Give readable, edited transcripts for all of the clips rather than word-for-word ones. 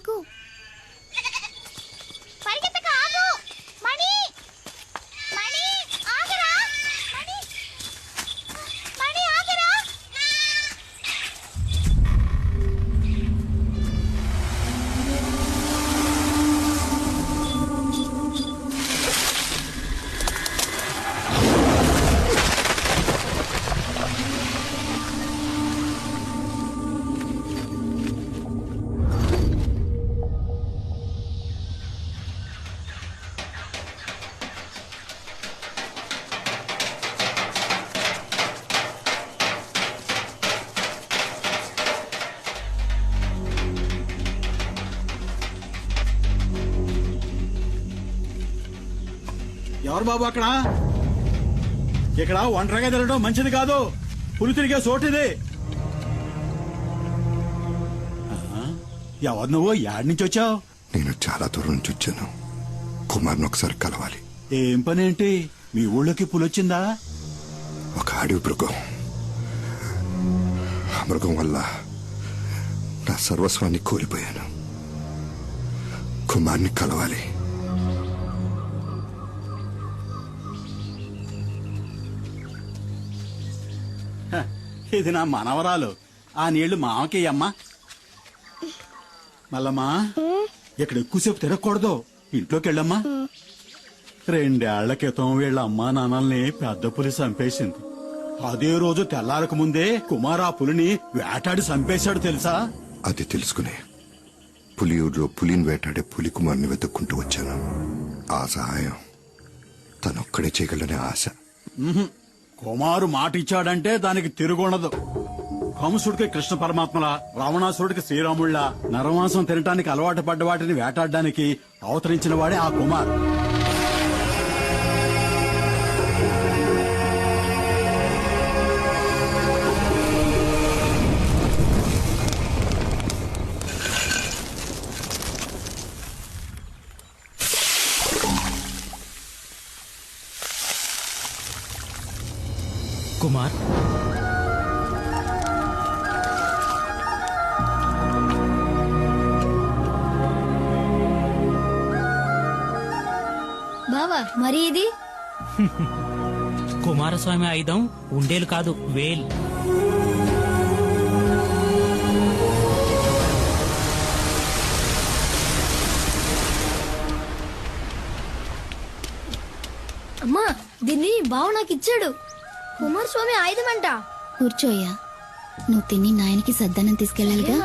ఎక్కు. పరిగెత్తక, ఆగు. మణి, మణి, ఆగరా. మణి, మణి, ఆగరా. ఎవరు బాబు అక్కడ? ఇక్కడ ఒంటరిగా తిరగడం మంచిది కాదు. పులి తిరిగే చోటిది. ఎవరు నువ్వు? యాడ్ నుంచి వచ్చావు? నేను చాలా దూరం నుంచి వచ్చాను. కుమార్ని ఒకసారి కలవాలి. ఏం పని ఏంటి? మీ ఊళ్ళోకి పులొచ్చిందా? ఒక అడవి మృగం. ఆ మృగం వల్ల నా సర్వస్వాన్ని కోల్పోయాను. కుమార్ని కలవాలి. ఇది నా మనవరాలు. ఆ నీళ్లు మామకి అమ్మా. మల్లమ్మా, ఇక్కడ ఎక్కువసేపు తిరగకూడదు. ఇంట్లోకి వెళ్ళమ్మా. 2 ఏళ్ల క్రితం వీళ్ళ అమ్మా నాన్నల్ని పెద్ద పులి చంపేసింది. అదే రోజు తెల్లారక ముందే కుమార్ ఆ పులిని వేటాడి చంపేశాడు తెలుసా? అది తెలుసుకునే పులియూరులో పులిని వేటాడే పులి కుమార్ని వెతుక్కుంటూ వచ్చాను. ఆ సహాయం తనొక్కడే చేయగలనే ఆశ. కుమారు మాట ఇచ్చాడంటే దానికి తిరుగుండదు. కంసుడికి కృష్ణ పరమాత్మలా, రావణాసురుడికి శ్రీరాముళ్ళ నరమాంసం తినటానికి అలవాటు పడ్డ వాటిని వేటాడడానికి అవతరించిన వాడే ఆ కుమార్. కుమార్, బావా మరి ఇది కుమారస్వామి ఆయుధం ఉండేలు కాదు, వేల్. అమ్మా, దీన్ని బావ నాకు ఇచ్చాడు. కుమారస్వామి ఆయుధం అంట. కూర్చోయ్యా. నువ్వు తిని నాయనకి సద్దనం తీసుకెళ్ళాలిగా.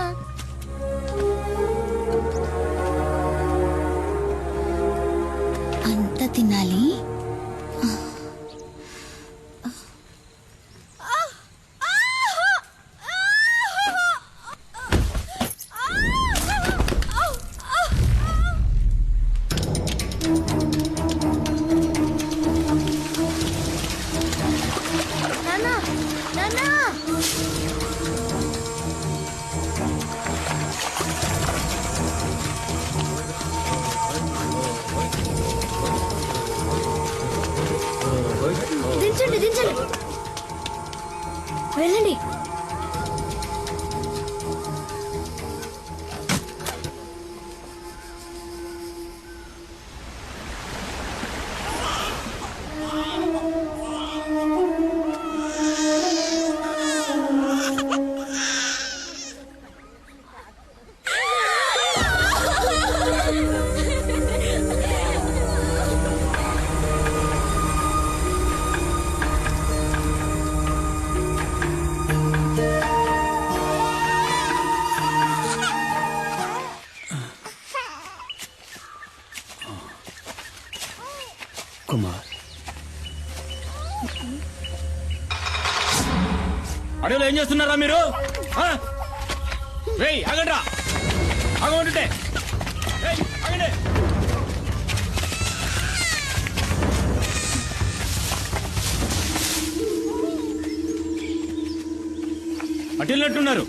అంత తినాలి. నాన్నా, నాన్నా. దించండి, దించండి. వెళ్ళండి. కుమార్, అడవిలో ఏం చేస్తున్నారా మీరు? ఆగండ్రా, ఆగమంటుంటే ఆగండి. అటు వెళ్ళినట్టున్నారు.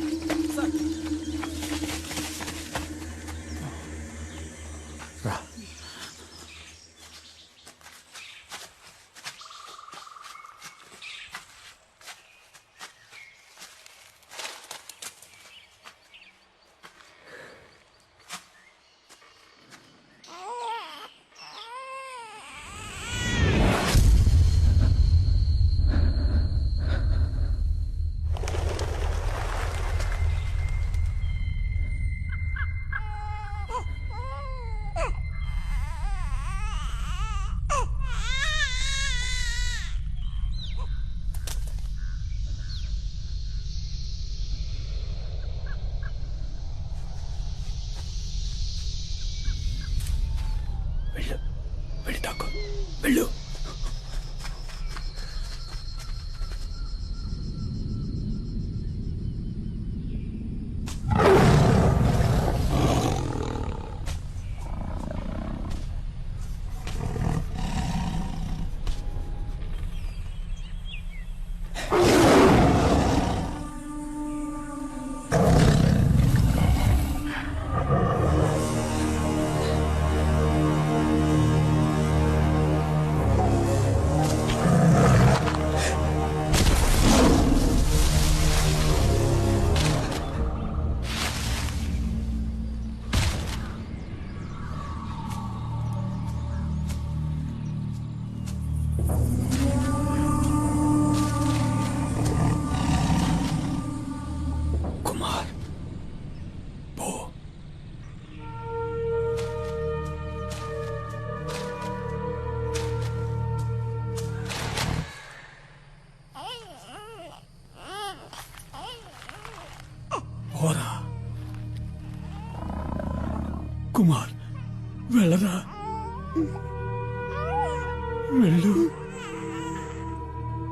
పెట్టాకు వెళ్ళు. కుమార్ పో. పోరా కుమార్, వెళ్ళరా, వెళ్ళు.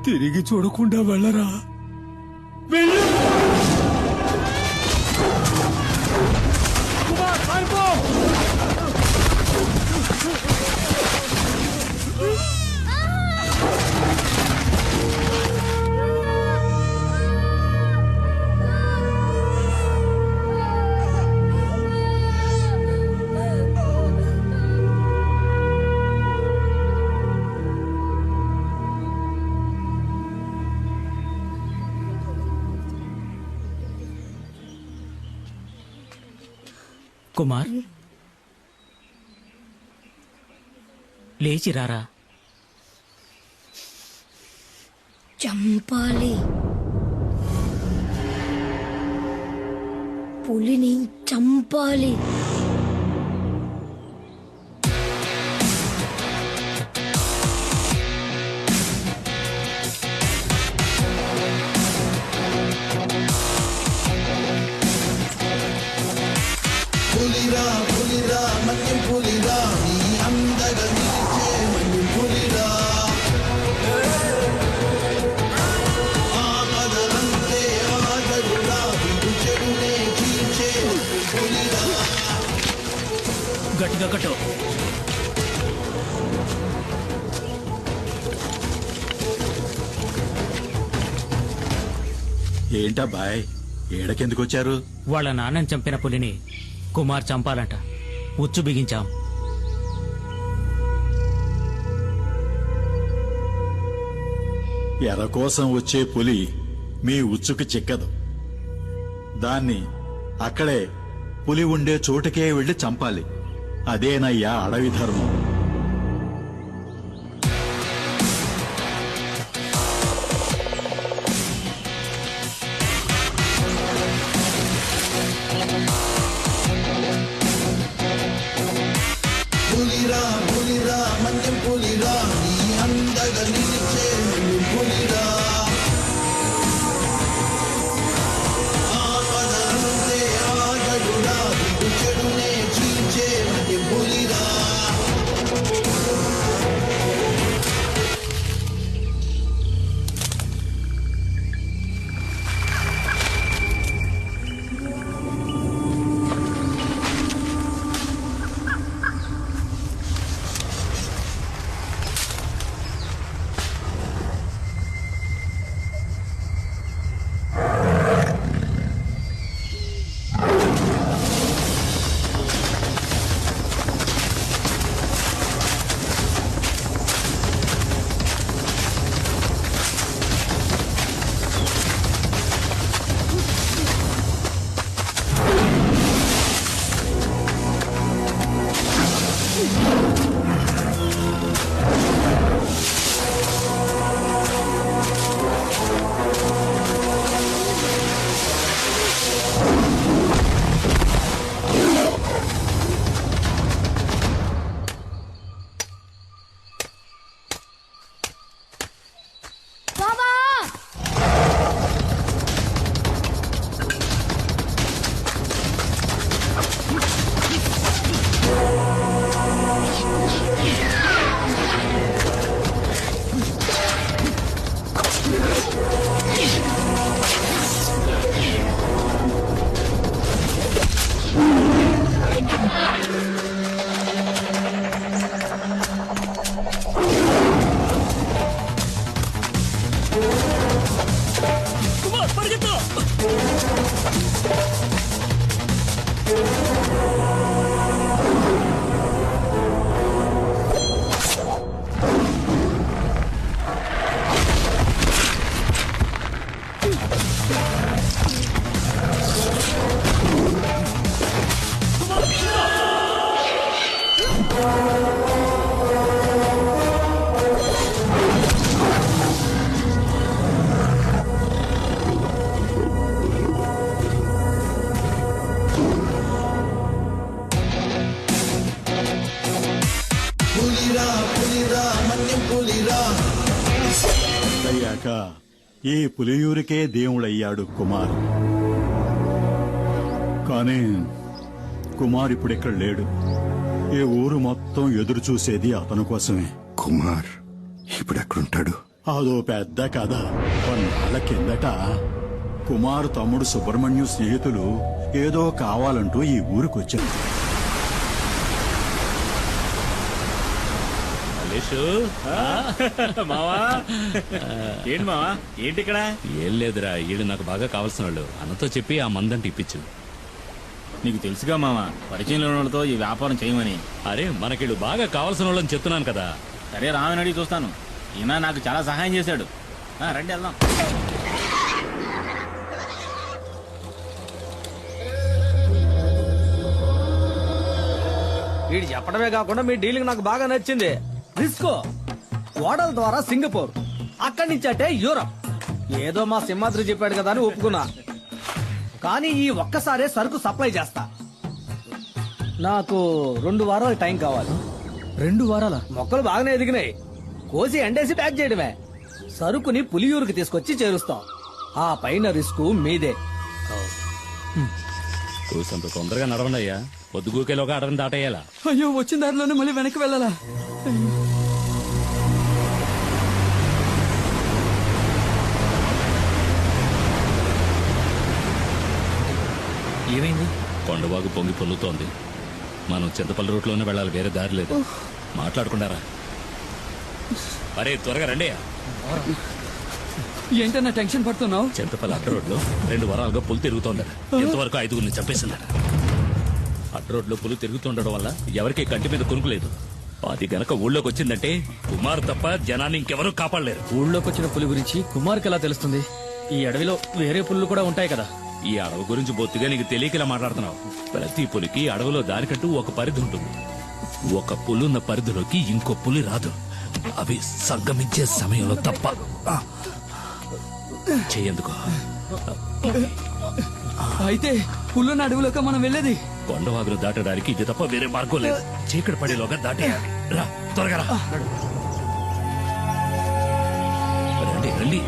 తిరిగి చూడకుండా వెళ్ళరా, వెళ్ళు. కుమార్ లేచిరారా. చంపాలి, పులిని చంపాలి. గట్టిగా కట్టు. ఏంటబ్బాయ్, ఏడకెందుకొచ్చారు? వాళ్ళ నాన్నని చంపిన పులిని కుమార్ చంపాలంట. ఉచ్చు బిగించాం. ఎర కోసం వచ్చే పులి మీ ఉచ్చుకు చిక్కదు. దాన్ని అక్కడే పులి ఉండే చోటుకే వెళ్లి చంపాలి. అదేనయ్యా అడవి ధర్మం. పెద్దయ్యాక ఈ పులియూరికే దేవుడయ్యాడు కుమార్. కానీ కుమార్ ఇప్పుడు ఇక్కడ లేడు. ఈ ఊరు మొత్తం ఎదురు చూసేది అతని కోసమే. కుమార్ ఇప్పుడు ఎక్కడుంటాడు? అదో పెద్ద కథ. కొన్నాళ్ళ కిందట కుమార్ తమ్ముడు సుబ్రహ్మణ్యం స్నేహితులు ఏదో కావాలంటూ ఈ ఊరికొచ్చారు. మావా ఏంటి మావా ఏంటి ఇక్కడ? ఏం లేదురా, వీళ్ళు నాకు బాగా కావాల్సిన వాళ్ళు. అన్నతో చెప్పి ఆ మందంటి ఇప్పించు. నీకు తెలుసుగా మావా, పరిచయంలో ఉన్న వాళ్ళతో ఈ వ్యాపారం చేయమని. అరే మనకిళ్ళు బాగా కావాల్సిన వాళ్ళని చెప్తున్నాను కదా. సరే రామని అడిగి చూస్తాను. ఈయన నాకు చాలా సహాయం చేశాడు. రండి వెళ్దాం. వీడు చెప్పడమే కాకుండా మీ డీలింగ్ నాకు బాగా నచ్చింది. రిస్కో ఓడల ద్వారా సింగపూర్, అక్కడి నుంచి అంటే యూరప్. ఏదో మా సింహాద్రి చెప్పాడు కదా అని ఒప్పుకున్నా. కానీ ఈ ఒక్కసారే సరుకు సప్లై చేస్తా. నాకు 2 వారాల టైం కావాలి. 2 వారాల మొక్కలు బాగానే ఎదిగినాయి. కోసి ఎండేసి ప్యాక్ చేయడమే. సరుకుని పులియూరుకి తీసుకొచ్చి చేరుస్తాం. ఆ పైన రిస్క్ మీదే. కూసంత తొందరగా నడవండి అయ్యా. పొద్దుగూకేలోగా అడవిని దాటేయాలా? అయ్యో, వచ్చిన దారిలోనే మళ్ళీ వెనక్కి వెళ్ళాలా? ఏమైంది? కొండవాగు పొంగి పొల్లుతోంది. మనం చింతపల్లి రూట్లోనే వెళ్ళాలి, వేరే దారి లేదు. మాట్లాడుకున్నారా? అరే త్వరగా రండి. ఏంటన్నా టెన్షన్ పడుతున్నావు? చింతపల్లి అడ్డ రోడ్లో 2 వారాలుగా పులి తిరుగుతోందట. ఇంతవరకు 5గురిని చంపేసిందట. అడ్డ రోడ్లో పులి తిరుగుతుండడం వల్ల ఎవరికి కంటి మీద కొనుక్కులేదు. అది గనక ఊళ్ళోకి వచ్చిందంటే కుమార్ తప్ప జనాన్ని ఇంకెవరూ కాపాడలేరు. ఊళ్ళోకి వచ్చిన పులి గురించి కుమార్కి ఎలా తెలుస్తుంది? ఈ అడవిలో వేరే పుల్లు కూడా ఉంటాయి కదా. ఈ అడవి గురించి బొత్తిగా నీకు తెలియకలా మాట్లాడుతున్నావు. ప్రతి పులికి అడవిలో దానికంటూ ఒక పరిధి ఉంటుంది. ఒక పులున్న పరిధిలోకి ఇంకో పులి రాదు. అవి సంగమించే సమయంలో తప్ప. చెయ్యేందుకు? అయితే పుల్లున్న అడవిలోకి మనం వెళ్ళేది? కొండవాగులు దాటడానికి ఇది తప్ప వేరే మార్గం లేదు. చీకటి పడేలోగా దాటేయాలి. రా త్వరగా రా. రండి రండి.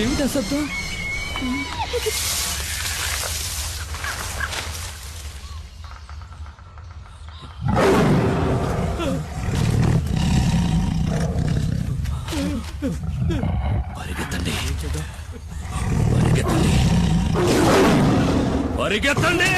ఏమిటా శబ్దం? పరిగెత్తండి పరిగెత్తండి పరిగెత్తండి.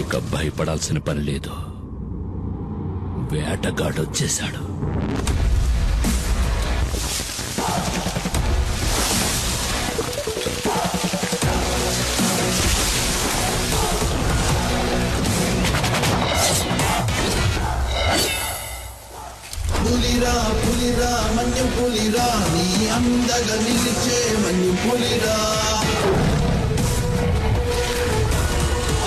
ఇక భయపడాల్సిన పని లేదు. వేటగాడొచ్చేశాడు. పులిరా పులిరా మన్యం పులిరా, నీ అందగా నిలిచే మన్యం పులిరా.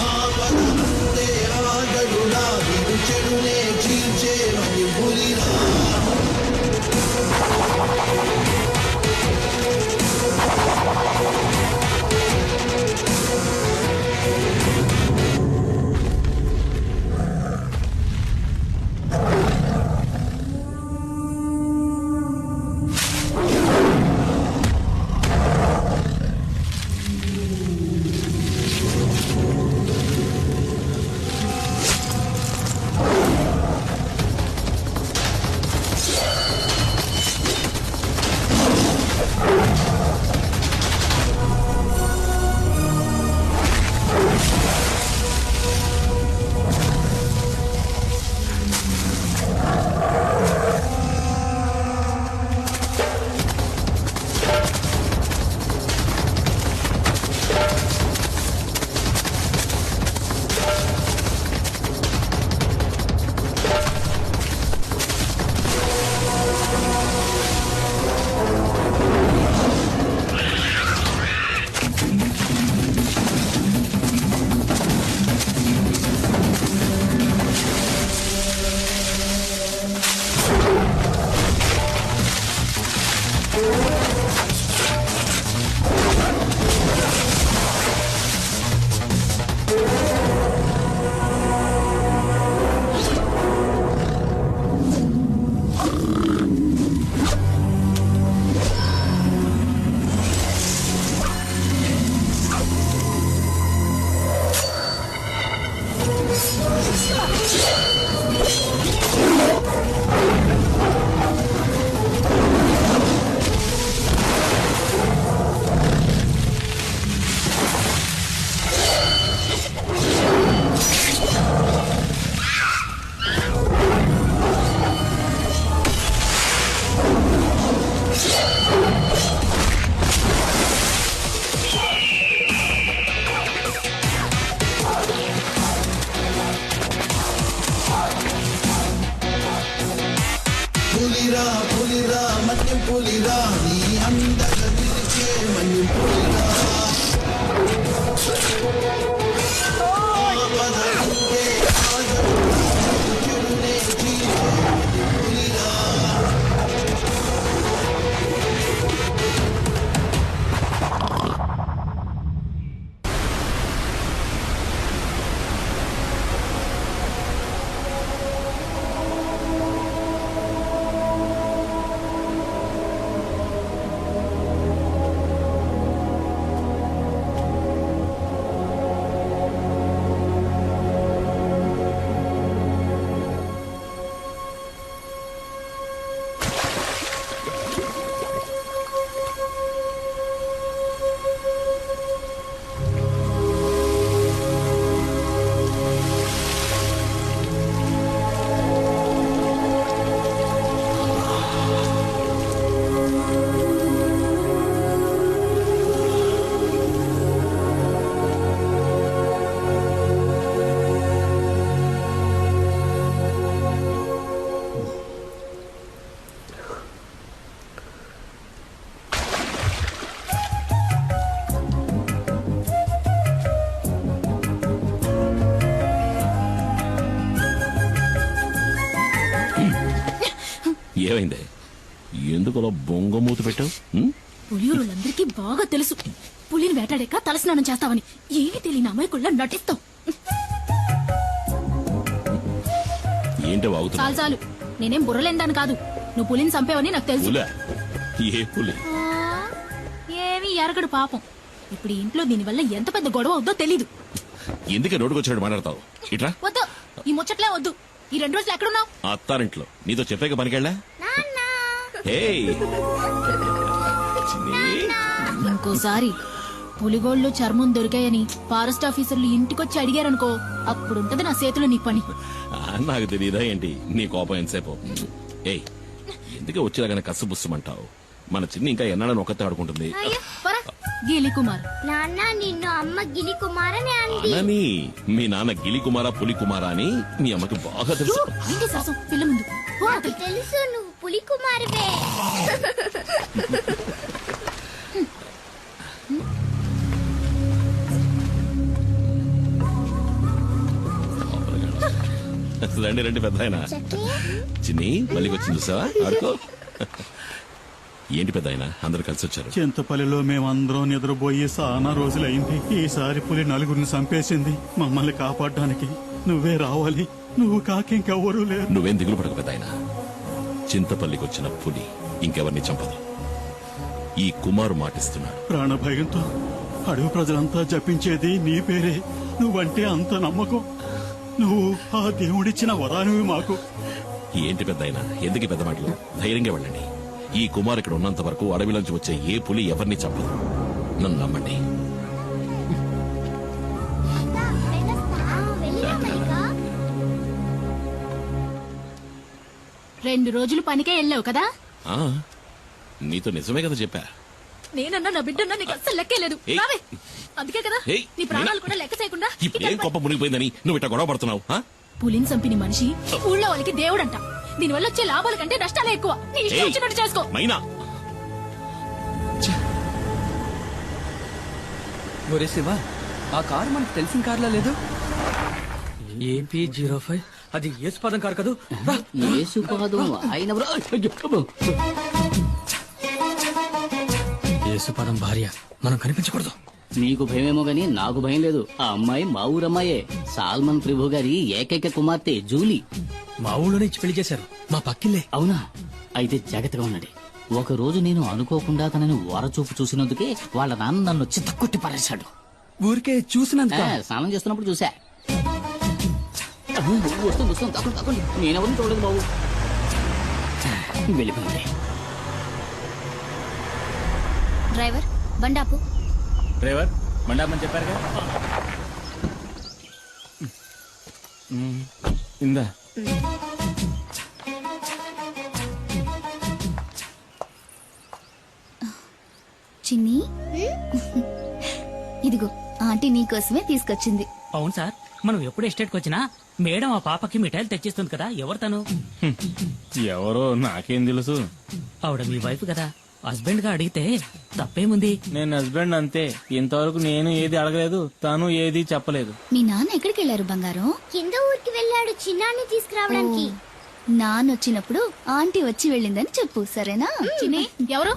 ఆపదంతే ఆగడురా, వీరు చెడునే చీల్చే మన్యం పులిరా. పులిరా పులిరా మన్యం పులిరా నీ అందగా నిలిచే మన్యం పులిరా ఆపదలుంటే ఆగడురా చెడునే చీల్చే పులిరా ఏమైంది? ఎందుకు అలా బొంగమూతి పెట్టావు? పులియూరులందరికీ బాగా తెలుసు పులిని వేటాడాక తలస్నానం చేస్తావని. ఏమీ తెలియని అమాయకుల్లా నటిస్తావు. ఏంటి వాగుతున్నా? చాలు చాలు, నేనేం బుర్రలేందాను కాదు. నువ్వు పులిని చంపేవని నాకు తెలుసు. ఏ పులి? ఏమీ ఎరగడు పాపం. ఇప్పుడు ఈ ఇంట్లో దీనివల్ల ఎంత పెద్ద గొడవ అవుద్దో తెలీదు. ఎందుకే నోటుకొచ్చాడు మాట్లాడతావు? ఇట్రా. వద్దు, ఈ ముచ్చట్లే వద్దు. ఈ 2 రోజులు ఎక్కడున్నావు? అత్తారింట్లో. నీతో చెప్పాక పనికెళ్ళా? ఇంకోసారి పులిగోళ్ళు చర్మం దొరికాయని ఫారెస్ట్ ఆఫీసర్లు ఇంటికొచ్చి అడిగారనుకో, అప్పుడుంటది నా చేతిలో నీ పని. నాకు తెలియదా ఏంటి నీ కోపం ఎంతసేపు? ఏయ్, ఎందుకే వచ్చేలాగానే కసబుස්සమంటావు? మన చిన్ని ఇంకా ఎన్నాడని ఒక్కతే ఆడుకుంటుంది. గిలి కుమార్ నాన్న నిన్ను అమ్మ గిలి కుమారని అంది. అనని మీ నాన్న గిలి కుమారా పులి కుమారా అని మీ అమ్మకి బాగా తెలుసు. ఏంటి సరసం పిల్ల ముందు? నాకు తెలుసు నువ్వు పులి కుమారువే. రండి రండి పెద్ద ఆయన. చిన్ని మళ్ళీ వచ్చింది చూసావా? ఆడుకో. ఏంటి పెద్ద ఆయన అందరు కలిసి వచ్చారు? చింతపల్లిలో మేమందరం నిద్రపోయి చాలా రోజులైంది. ఈసారి పులి 4 చంపేసింది. మమ్మల్ని కాపాడడానికి నువ్వే రావాలి. నువ్వు కాకింకెవ్వరూ లేరు. నువ్వేం దిగులు పడక పెద్ద ఆయన. చింతపల్లికి వచ్చిన పులి ఇంకెవరిని చంపదు. ఈ కుమారు మాటిస్తున్నాడు. ప్రాణభయంతో అడవి ప్రజలంతా జపించేది నీ పేరే. నువ్వంటే అంత నమ్మకం. నువ్వు ఆ దేవుడిచ్చిన వరానివి మాకు. ఏంటి పెద్ద ఆయన ఎందుకు పెద్ద మాటలు? ధైర్యంగా వెళ్ళండి. ఈ కుమార్ ఇక్కడ ఉన్నంత వరకు అడవిలోంచి వచ్చే ఏ పులి ఎవరిని చంపదు. నన్ను నమ్మండి. రెండు రోజులు పనికే వెళ్ళావు కదా? ఆ, నీతో నిజమే కదా చెప్పా. నేనన్నా నా బిడ్డన్నా నీకు అస్సలు లెక్కే లేదు. ఏయ్. రావే. అందుకే కదా ఏయ్, నీ ప్రాణాలు కూడా లెక్క చేయకుండా ఇప్పుడు ఏం కొప్ప మునిగిపోయిందని నువ్వు ఇట్లా గొడవ పడుతున్నావు? పులిని చంపిన మనిషి ఊళ్ళో వాళ్ళకి దేవుడంట. దీనివల్ల వచ్చే లాభాల కంటే నష్టాలే ఎక్కువ. నీ ఇష్టం వచ్చినట్టు చేసుకో. మైనా ఒరే శివ, ఆ కారు మనకు తెలిసిన కార్లా లేదు. AP05 అది యేసుపాదం కారు కదూ? యేసుపాదం భార్య మనం కనిపించకూడదు. నీకు భయమేమో గాని నాకు భయం లేదు. ఆ అమ్మాయి మా ఊరమ్మాయే. సాల్మన్ ప్రభు గారి ఏకైక కుమార్తె జూలీ. మా ఊళ్ళోనే ఇచ్చి పెళ్లి చేశారు. మా పక్కిల్లే. అవునా? అయితే జాగ్రత్తగా ఉండండి. ఒక రోజు నేను అనుకోకుండా తనని ఓరచూపు చూసినందుకే వాళ్ళ నాన్న నన్ను చిత్తకొట్టి పారేశాడు. ఊరికే చూసినందుకు? స్నానం చేస్తున్నప్పుడు చూసా. వస్తుంది వస్తుంది తప్పండి తప్పండి నేనెవరిని చూడలేదు బాబు. వెళ్ళిపోయింది. డ్రైవర్ బండాపు. డ్రైవర్ మండపమని చెప్పారు కదా. ఇందా చిన్ని ఇదిగో ఆంటీ నీకోసమే తీసుకొచ్చింది. అవును సార్, మనం ఎప్పుడు ఎస్టేట్కి వచ్చినా మేడం ఆ పాపకి మిఠాయిలు తెచ్చిస్తుంది కదా. ఎవరు తను? ఎవరో నాకేం తెలుసు. ఆవిడ మీ వైఫ్ కదా. హస్బెండ్ గా అడిగితే తప్పేముంది? నేను హస్బెండ్ అంతే. ఇంతవరకు నేను ఏది అడగలేదు, తను ఏది చెప్పలేదు. మీ నాన్న ఎక్కడికి వెళ్ళారు బంగారం? కింద ఊరికి వెళ్ళాడు చిన్నాన్ని తీసుకురావడానికి. నాన్న వచ్చినప్పుడు ఆంటీ వచ్చి వెళ్ళిందని చెప్పు, సరేనా? చిన్ని ఎవరు?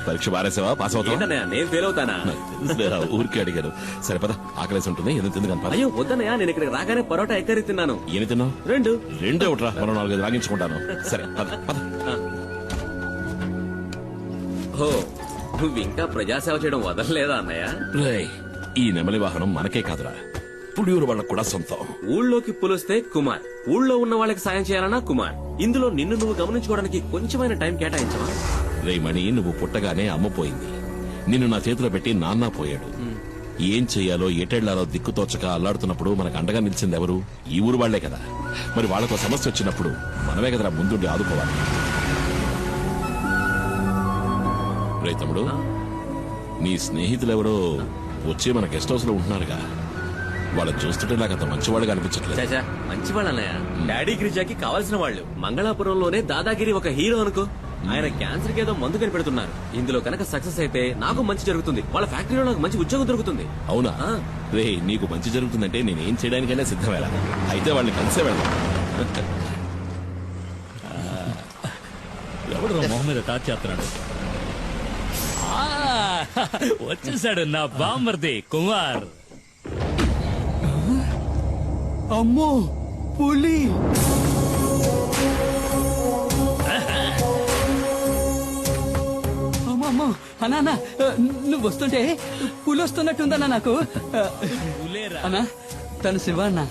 పరీక్ష బారేసావా? పాస్ అవుతా? నేను ఫెయిల్ అవుతానా? ఊరికి అడిగారు. సరే పద, ఆకలేసి ఉంటుంది. ఎందుకు తింది కనపడ. అయ్యో వద్దనయ్యా, నేను ఇక్కడికి రాగానే పరోటా ఎక్కరి తిన్నాను. ఏమి తిన్నావు? రెండే ఒకట్రా, మరో 4-5 రాగించుకుంటాను. సరే పద పద. ఓ నువ్వు ఇంకా ప్రజాసేవ చేయడం వదలలేదా అన్నయ్య? రేయ్, ఈ నెమలి వాహనం మనకే కాదురా, పుడియూరు వాళ్ళకు కూడా సొంతం. ఊళ్ళోకి పులిస్తే కుమార్, ఊళ్ళో ఉన్న వాళ్ళకి సాయం చేయాలన్నా కుమార్. ఇందులో నిన్ను నువ్వు గమనించుకోవడానికి కొంచెమైన టైం కేటాయించవా? రేమణి, నువ్వు పుట్టగానే అమ్మ పోయింది. నిన్ను నా చేతిలో పెట్టి నాన్న పోయాడు. ఏం చెయ్యాలో ఎటెళ్లాలో దిక్కుతోచక అల్లాడుతున్నప్పుడు మనకు అండగా నిలిచింది ఎవరు? ఈ ఊరు వాళ్లే కదా. మరి వాళ్లతో సమస్య వచ్చినప్పుడు మనమే కదరా ముందుండి ఆదుకోవాలి. రే తమ్ముడు, నీ స్నేహితులెవరో వచ్చి మన గెస్ట్ హౌస్ లో ఉంటున్నారుగా. వాళ్ళని చూస్తుంటే నాకు అంత మంచివాళ్ళుగా అనిపించట్లేదు. మంచివాళ్ళు అన్నయ్య. డాడీ గిరిజాకి కావాల్సిన వాళ్ళు. మంగళాపురంలోనే దాదాగిరి ఒక హీరో అనుకో. ఆయన క్యాన్సర్ కి ఏదో మందు కనిపెడుతున్నారు. ఇందులో కనుక సక్సెస్ అయితే నాకు మంచి జరుగుతుంది, వాళ్ళ ఫ్యాక్టరీలో నాకు మంచి ఉద్యోగం దొరుకుతుంది. అవునా? రే, నీకు మంచి జరుగుతుందంటే నేనేం చేయడానికైనా సిద్ధమేలా. అయితే వాళ్ళని కలిసే వెళ్దాం. ఎవడు మొహం మీద టాచ్ చేస్తున్నాడు? వచ్చేసాడు నా బామ్మర్ది కుమార్. అమ్మో పులి! అమ్మా అన్నా, నువ్వు వస్తుంటే పులి వస్తున్నట్టుందన్నా నాకు. అన్నా తను శివ అన్న.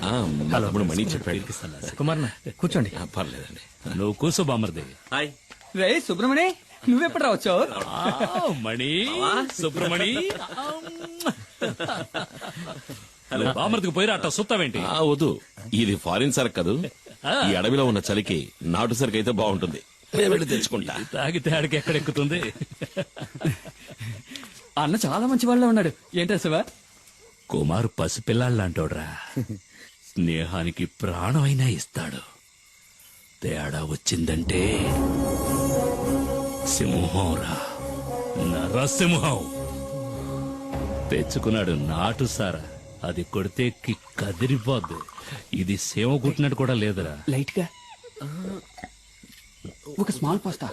తమ్ముడు మణి చెప్పాడు. కుమార్ కూర్చోండి. పర్లేదండి, నువ్వు కూర్చో బామ్మర్ది. హాయ్ రే సుబ్రమణి, నువ్వెప్పుడు రావచ్చావు? మణి, సుబ్రమణి, బామ్మర్దికి పోయిరా, అట్ట సుత్తావేంటి? వద్దు, ఇది ఫారిన్ సరుకు కదూ. ఈ అడవిలో ఉన్న చలికి నాటు సరుకు అయితే బాగుంటుంది. వెళ్ళి తెచ్చుకుంటా. తాగితే ఆడికి ఎక్కడెక్కుతుంది. అన్న చాలా మంచి వాళ్ళ ఉన్నాడు. ఏంటో శివ? కుమార్ పసిపిల్లాళ్ళంటోడ్రా. స్నేహానికి ప్రాణమైనా ఇస్తాడు. తేడా వచ్చిందంటే సింహంరా, నరసింహం. తెచ్చుకున్నాడు నాటు సారా. అది కొడితే కదిరిపోద్దు. ఇది సేవ కుట్టినట్టు కూడా లేదురా. లైట్ గా ఒక స్మాల్ పాస్తా,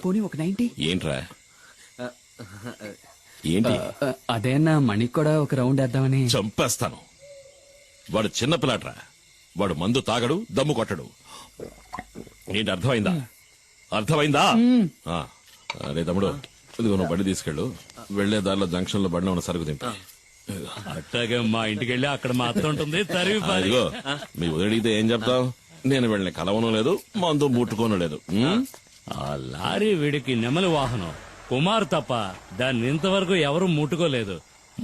పోనీ ఒక 90. ఏంట్రా ఏంటి? అదేనా మణికి కూడా ఒక రౌండ్ వేద్దామని. చంపేస్తాను. వాడు చిన్నపిల్లాడ్రా. వాడు మందు తాగడు, దమ్ము కొట్టడు. ఏంటి అర్థమైందా? అర్థమైందా? అరే తమ్ముడు, ఇదిగో నువ్వు బండి తీసుకెళ్ళు. వెళ్లే దారిలో జంక్షన్ లో బండిలో ఉన్న సరుకు దింపి. అట్టాగే మా ఇంటికి వెళ్ళి అక్కడ మాత్రం ఉంటుంది. ఇదిగో మీ వదిలితే ఏం చెప్తావు? నేను వెళ్ళిన కలవను లేదు, మందు ముట్టుకోను లేదు. ఆ లారీ వీడికి నెమలి వాహనం. కుమార్ తప్ప దాన్ని ఇంతవరకు ఎవరు ముట్టుకోలేదు.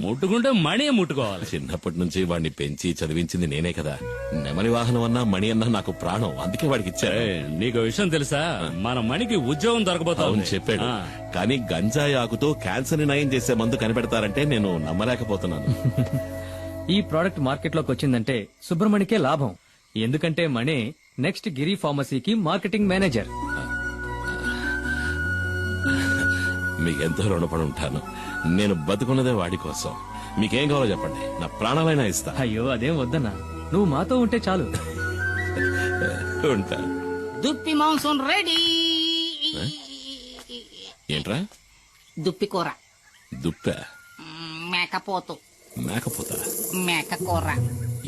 ముట్టుకుంటే మణి ముట్టుకోవాలి. చిన్నప్పటి నుంచి వాడిని పెంచి చదివించింది నేనే కదా. నెమలి వాహనం అన్నా మణి అన్నా నాకు ప్రాణం. అందుకే వాడికి ఇచ్చారు. నీకు విషయం తెలుసా? మన మణికి ఉద్యోగం దొరకబోతుంది చెప్పాడు. కానీ గంజాయి ఆకుతో క్యాన్సర్ ని నయం చేసే మందు కనిపెడతారంటే నేను నమ్మలేకపోతున్నాను. ఈ ప్రోడక్ట్ మార్కెట్ లోకి వచ్చిందంటే సుబ్రమణికే లాభం. ఎందుకంటే మణి నెక్స్ట్ గిరి ఫార్మసీకి మార్కెటింగ్ మేనేజర్. మీకెంతో రుణపడి ఉంటాను. నేను బతుకున్నదే వాడి కోసం. మీకేం కావాలో చెప్పండి, నా ప్రాణాలైనా ఇస్తా. అయ్యో అదేం వద్దన్నా, నువ్వు మాతో ఉంటే చాలు. ఉంటా. దుప్పి మాంసం రెడీ. ఏంట్రా? దుప్పి కూర. దుప్ప? మేకపోతు. మేకపోతా? మేక కూర.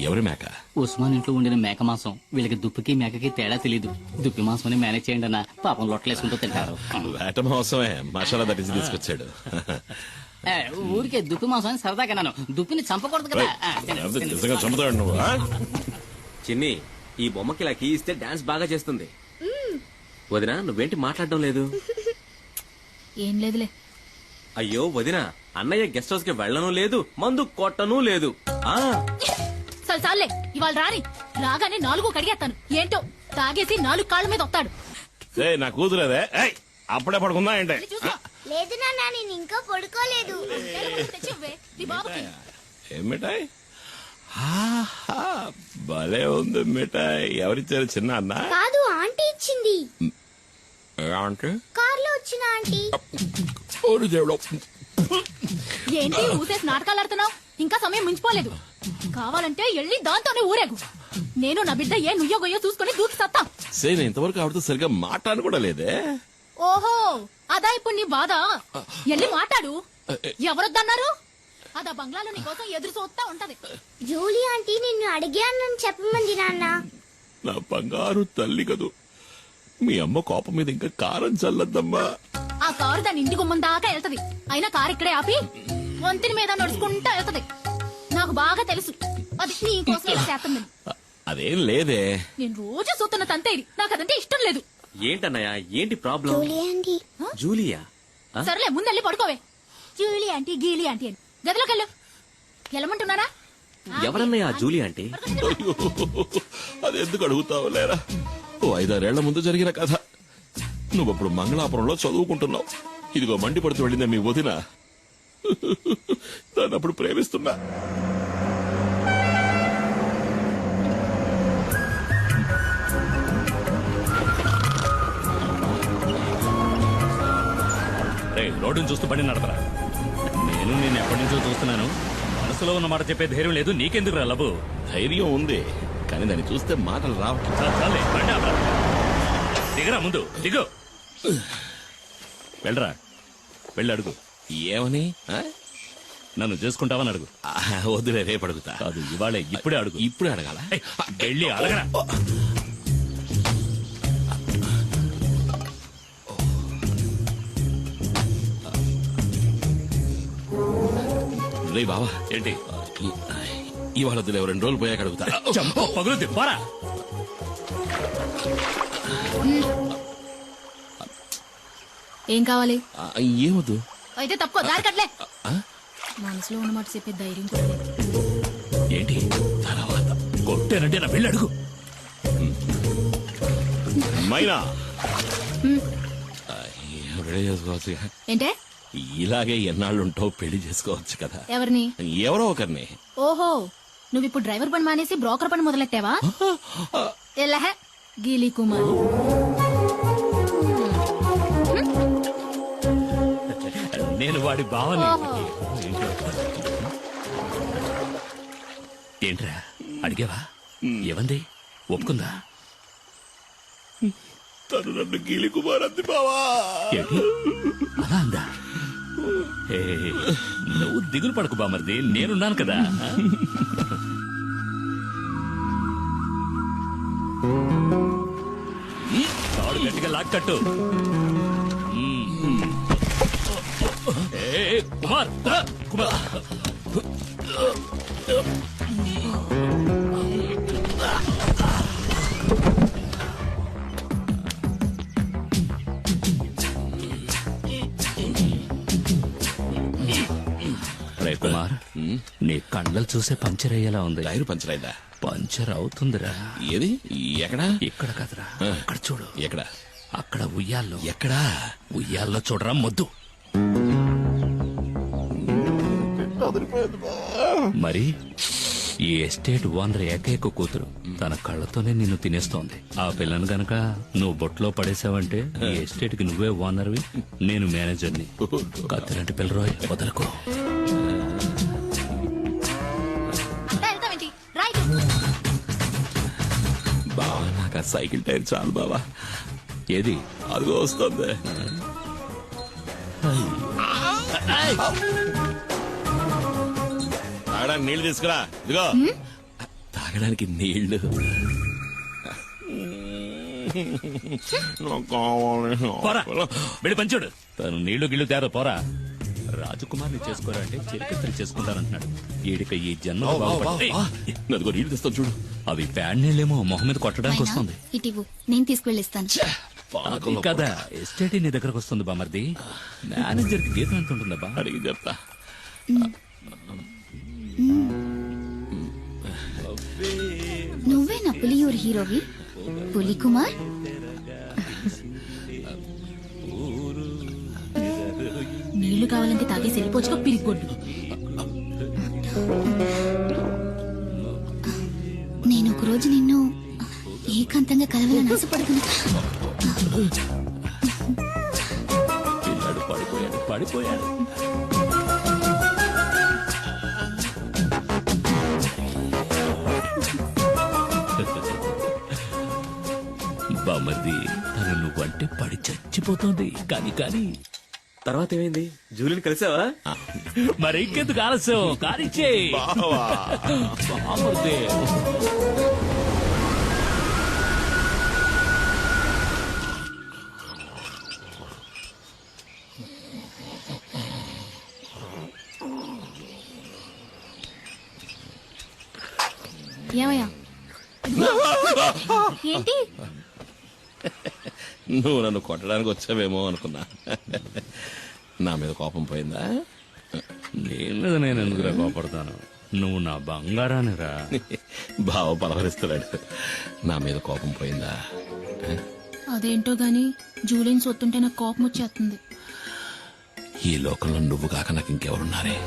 ఎవరి మేక? ఉస్మాన్ ఇంట్లో ఉండిన మేక మాంసం వీళ్ళకి దుప్పికి మేకకి తేడా తెలీదు. దుప్పి మాంసం మేనేజ్ చేయండి అన్న, పాపం లొట్టలేసుకుంటూ తింటారు. వేట మోసమే మసాలా దట్టించి తీసుకొచ్చాడు. ఊరికే దుప్పి మాంసం అని సరదాగా నన్ను దుప్పిని చంపకూడదు కదా. నిజంగా చంపుతాడు నువ్వు. చిన్ని, ఈ బొమ్మకి ఇలా కీ ఇస్తే డాన్స్ బాగా చేస్తుంది. వదినా, నువ్వేంటి మాట్లాడడం లేదు? ఏం లేదులే. అయ్యో వదినా, అన్నయ్య గెస్ట్ హౌస్ కి వెళ్ళను లేదు, మందు కొట్టను లేదు. సరే చాలే, ఇవాళ రాని రాగానే 4 కడిగేస్తాను. ఏంటో తాగేసి 4 కాళ్ళ మీద వస్తాడు. నా కూతురేదే, అప్పుడే పడుకుందా ఏంటే? లేదు నాన్న, నేను ఇంకా పడుకోలేదు. ఏం మిఠాయి? భలే ఉంది మిఠాయి. ఎవరిచ్చారు? చిన్న అన్న? కాదు, ఆంటీ ఇచ్చింది. అంటే కార్లో వచ్చిన ఆంటీ. ఏంటి ఊసేసి నాటకాలు ఆడుతున్నావు? ఇంకా సమయం మించిపోలేదు. కావాలంటే వెళ్ళి దాంతోనే ఊరేగు. నేను నా బిడ్డ ఏ నుయ్యో గొయ్యో చూసుకుని దూకి సత్తా. సేన ఇంతవరకు ఆవిడతో సరిగ్గా మాట్లాడను కూడా లేదే. ఓహో, అదా ఇప్పుడు నీ బాధ? వెళ్ళి మాట్లాడు. ఎవరొద్దన్నారు? అదా బంగ్లాలో నీ కోసం ఎదురు చూస్తా ఉంటది. జూలీ ఆంటీ నిన్ను అడిగానని చెప్పమంది నాన్న. నా బంగారు తల్లి కదూ. మీ అమ్మ కోపం మీద ఇంకా కారం చల్లద్దమ్మా. ఆ కారు దాని ఇంటి గుమ్మం దాకా వెళ్తది. అయినా కారు ఇక్కడే ఆపి వంతిని మీద నడుచుకుంటా వెళ్తది. నాకు బాగా తెలుసు అది నీ కోసం ఇలా చేస్తుంది. అదేం లేదే. నేను రోజు చూస్తున్న తంతే ఇది. నాకు అదంటే ఇష్టం లేదు. ఏంటన్నయ్య, ఏంటి ప్రాబ్లం? Julie aunty. జూలియా? సరేలే, ముందెళ్ళి పడుకోవే. జూలీ ఆంటీ గీలీ ఆంటీ అని గదిలోకి వెళ్ళు. వెళ్ళమంటున్నారా? ఎవరన్నయ్య జూలీ ఆంటీ? అది ఎందుకు అడుగుతావు లేరా? 5-6 ఏళ్ల ముందు జరిగిన కథ. నువ్వప్పుడు మంగళాపురంలో చదువుకుంటున్నావు. ఇదిగో మండిపడుతూ వెళ్ళిందే మీ వదిన. దాన్ని అప్పుడు ప్రేమిస్తున్నా. రోడ్డును చూస్తూ బండి నడపరా. నేను ఎప్పటి నుంచో చూస్తున్నాను. మనసులో ఉన్న మాట చెప్పే ధైర్యం లేదు. నీకెందుకు రా లబు? ధైర్యం ఉంది, కానీ దాన్ని చూస్తే మాటలు రావట్లేదు. చాలే, బండి ఆపరా. దిగరా, ముందు దిగు. వెళ్ళరా, వెళ్ళి అడుగు. ఏమని? నన్ను చేసుకుంటావని అడుగు. వద్దులే, రేపు అడుగుతా. కాదు, ఇవాళే, ఇప్పుడే అడుగు. ఇప్పుడే అడగాల? వెళ్ళి అడగరా. రే బావా, ఏంటి? ఇవాళ వద్దులే, 2 రోజులు పోయాక అడుగుతా. పగులుద్ది, పోరా. ఏం కావాలి? ఏమొద్దు. అయితే తప్పుకో, దారి కట్లే. మనసులో ఉన్నమాట చెప్పే ధైర్యం కూడా లేదు. ఏంటి తర్వాత కొట్టేనంటే నా వెళ్ళి అడుగు. మైనా, రెడీ చేసుకోవచ్చు. ఏంటే? ఇలాగే ఎన్నాళ్ళుంటావు, పెళ్లి చేసుకోవచ్చు కదా. ఎవరిని? ఎవరో ఒకరిని. ఓహో, నువ్వు ఇప్పుడు డ్రైవర్ పని మానేసి బ్రోకర్ పని మొదలెట్టావా? ఎలహ గీలీ కుమార్. నేను వాడి బావని. ఏంట్రా అడిగావా? ఏమంది? ఒప్పుకుందా? తను నన్ను గీలి కుమార్ అంది బావా. ఏంటి అలా అందా? నువ్వు దిగులు పడకు బామర్ది, నేనున్నాను కదా. తాడు గట్టిగా లాక్కట్టు. కుమార్, కుమార్. రే కుమార్, నీ కళ్ళలు చూసే పంచర్ అయ్యేలా ఉంది. టైర్ పంచర్ అయిందా? పంచర్ అవుతుందిరా. ఏది? ఎక్కడ? ఇక్కడ కదరా, అక్కడ చూడు. ఎక్కడ? అక్కడ ఉయ్యాల్లో. ఎక్కడా? ఉయ్యాల్లో చూడరా మొద్దు. మరి ఈ ఎస్టేట్ ఓనర్ ఏకైక కూతురు తన కళ్ళతోనే నిన్ను తినేస్తోంది. ఆ పిల్లను గనక నువ్వు బొట్లో పడేసావంటే ఈ ఎస్టేట్ కి నువ్వే ఓనర్వి, నేను మేనేజర్ని. కత్తిలాంటి పిల్లరోయ్, వదలకు. బావా, నాకు ఆ సైకిల్ టైర్ చాలు బావా. ఏది? అదిగో వస్తుంది. తాగడానికి నీళ్లు తీసుకురా. ఇదిగో తాగడానికి నీళ్లు పోరా వెళ్ళి పంచుడు. తను నీళ్లు గిళ్ళు తేరా పోరా. రాజకుమార్ని చేసుకోరా అంటే చిరకత్తరి చేసుకుంటానంటున్నాడు. ఈడిక ఈ జన్మ నదిగో నీళ్లు తెస్తాను చూడు. అవి ప్యాడ్ నీళ్ళేమో మొహం మీద కొట్టడానికి వస్తుంది ఇటివు నేను తీసుకువెళ్ళిస్తాను. అది కదా ఎస్టేట్ నీ దగ్గరకు వస్తుంది బామర్ది. మేనేజర్ కి జీతం ఎంత ఉంటుందా అడిగి చెప్తా. నువ్వే నా పులియూరు హీరోవి పులి కుమార్. నీళ్లు కావాలంటే తాగేసి వెళ్ళిపోవచ్చుగా పిరిగొడ్డు. నేను ఒక రోజు నిన్ను ఏకాంతంగా కలవాలని ఆశపడుతున్నా. పిల్లాడు పడిపోయాడు. బామర్ది తను నువ్వంటే పడి చచ్చిపోతుంది. కానీ తర్వాత ఏమైంది? జూలిని కలిసావా? మరి ఇంకెందుకు ఆలస్యం కానిచ్చే బామర్ది. ఏమయ్యా ఏంటి? నువ్వు నన్ను కొట్టడానికి వచ్చావేమో అనుకున్నా. నా మీద కోపం పోయిందా? నేను ఎందుకురా కోపడతాను? నువ్వు నా బంగారానిరా. బావ పలవరిస్తున్నాడు. నా మీద కోపం పోయిందా? అదేంటో గాని జూలిని సొత్తుంటే నాకు కోపం వచ్చేస్తుంది. ఈ లోకంలో నువ్వు కాక నాకు ఇంకెవరున్నారే?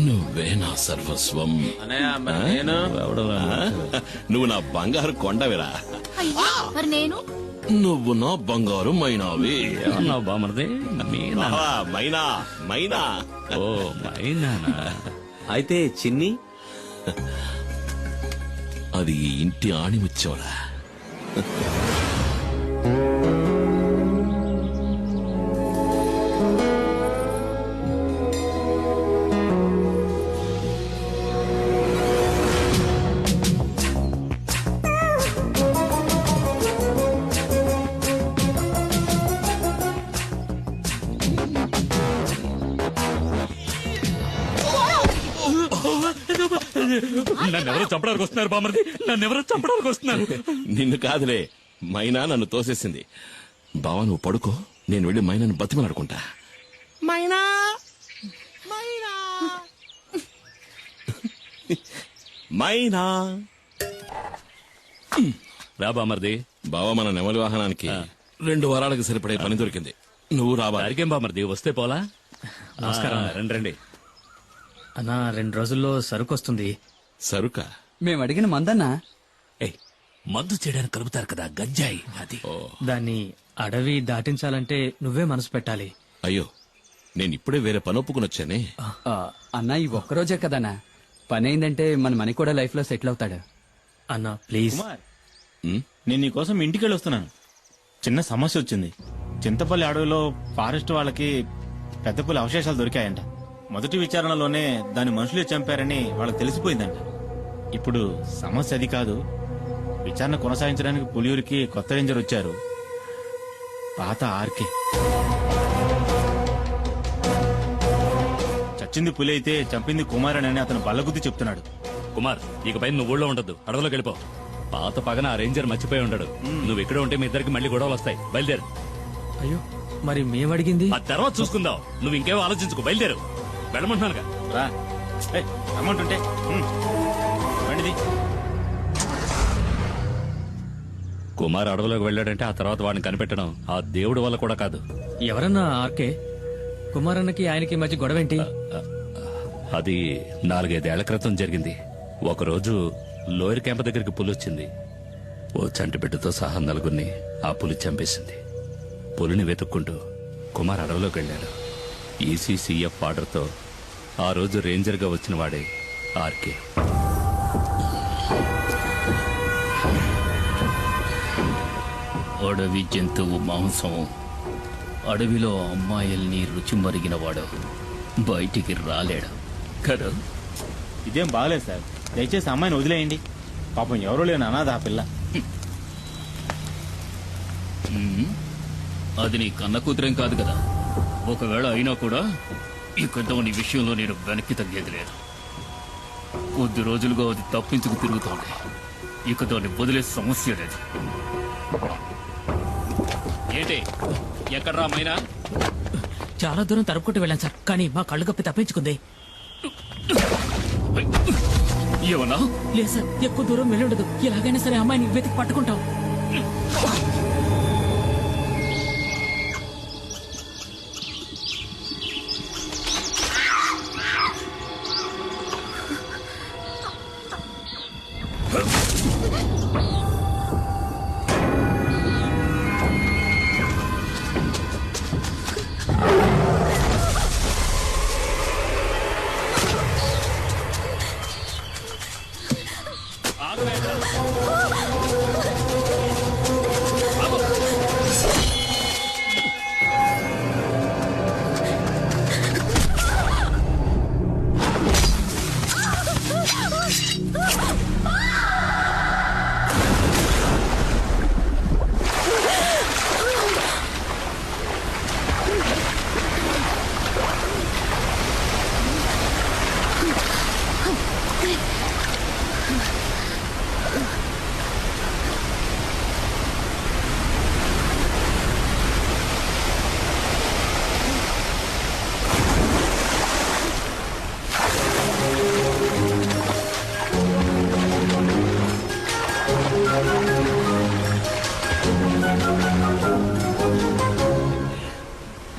నువ్వే నా సర్వస్వం. నువ్వు నా బంగారు కొండవిరా. మరి నేను? నువ్వు నా బంగారు మైనావి. బామర్ది మైనా. ఓ మైనానా? అయితే చిన్ని అది ఈ ఇంటి ఆణిముచ్చోరా. నన్నెవరో చంపడానికి వస్తున్నారు బామర్ది. నన్నెవరో చంపడానికి వస్తున్నారు. నిన్ను కాదులే, మైనా నన్ను తోసేసింది. బావా నువ్వు పడుకో, నేను వెళ్ళి మైనాను బతిమలాడుకుంటా. మైనా రా బామర్ది. బావా మన నెమలి వాహనానికి 2 వారాలకు సరిపడే పని దొరికింది. నువ్వు రావా? అరికేం బామర్ది, వస్తే పోలా. నమస్కారం. రండి. అన్నా 2 రోజుల్లో సరుకు వస్తుంది. సరుకా? మేము అడిగిన మందన్నా. మందు చేయడానికి కలుపుతారు కదా గంజాయి, అది. దాన్ని అడవి దాటించాలంటే నువ్వే మనసు పెట్టాలి. అయ్యో, నేను ఇప్పుడే వేరే పని ఒప్పుకుని వచ్చానే. అన్నా ఈ ఒక్కరోజే కదన్నా పని అయిందంటే మన మనీ కూడా లైఫ్ లో సెటిల్ అవుతాడు. అన్నా ప్లీజ్. నేను నీకోసం ఇంటికి వెళ్ళి వస్తున్నాను. చిన్న సమస్య వచ్చింది. చింతపల్లి అడవిలో ఫారెస్ట్ వాళ్ళకి పెద్ద పులి అవశేషాలు దొరికాయంట. మొదటి విచారణలోనే దాని మనుషులే చంపారని వాళ్ళకి తెలిసిపోయిందంట. ఇప్పుడు సమస్య అది కాదు. విచారణ కొనసాగించడానికి పులియూరికి కొత్త రేంజర్ వచ్చారు, పాత ఆర్కే. చచ్చింది పులి అయితే చంపింది కుమార్ అని అతను బల్లగుద్ది చెప్తున్నాడు. కుమార్, ఇకపై నువ్వు ఊళ్ళో ఉండద్దు, అడవిలోకి వెళ్ళిపో. పాత పగన ఆ రేంజర్ మర్చిపోయి ఉండడు. నువ్వు ఇక్కడ ఉంటే మీ ఇద్దరికి మళ్ళీ గొడవలు వస్తాయి. బయలుదేరు. అయ్యో, మరి మేమడిగింది ఆ తర్వాత చూసుకుందాం. నువ్వు ఇంకేమో ఆలోచించుకో, బయలుదేరు. వెళ్ళమంటున్నానుగా. రా, అమౌంట్ ఉంటే రండిది. కుమార్ అడవిలోకి వెళ్ళాడంటే ఆ తర్వాత వాడిని కనిపెట్టడం ఆ దేవుడి వల్ల కూడా కాదు. ఎవరన్నా ఆర్కే? కుమారన్నకి ఆయనకి మధ్య గొడవేంటి? అది 4-5 ఏళ్ల క్రితం జరిగింది. ఒకరోజు లోయర్ క్యాంప్ దగ్గరికి పులి వచ్చింది. ఓ చంటి బిడ్డతో సహా 4గురిని ఆ పులి చంపేసింది. పులిని వెతుక్కుంటూ కుమార్ అడవిలోకి వెళ్ళాడు. ఈసీసీఎఫ్ ఆర్డర్తో ఆ రోజు రేంజర్గా వచ్చిన వాడే ఆర్కే. అడవి జంతువు మాంసం అడవిలో అమ్మాయిల్ని రుచి మరిగినవాడు బయటికి రాలేడు కదా. ఇదేం బాగలేదు సార్. దయచేసి అమ్మాయిని వదిలేయండి. పాపం ఎవరూ లేని అనాథ ఆ పిల్ల. అది నీ కన్న కూతురేం కాదు కదా. ఒకవేళ అయినా కూడా ఇక నీ విషయంలో నేను వెనక్కి తగ్గేది లేదు. కొద్ది రోజులుగా అది తప్పించుకు తిరుగుతోంది. ఇక దాన్ని వదిలే సమస్య లేదు. ఏంటి ఎక్కడ్రా మైనా? చాలా దూరం తరుపుకుంటూ వెళ్ళాను సార్, కానీ మా కళ్ళు కప్పి తప్పించుకుంది. ఏమన్నా? లేదు సార్, ఎక్కువ దూరం వెళ్ళుండదు. ఎలాగైనా సరే అమ్మాయిని వెతికి పట్టుకుంటాం.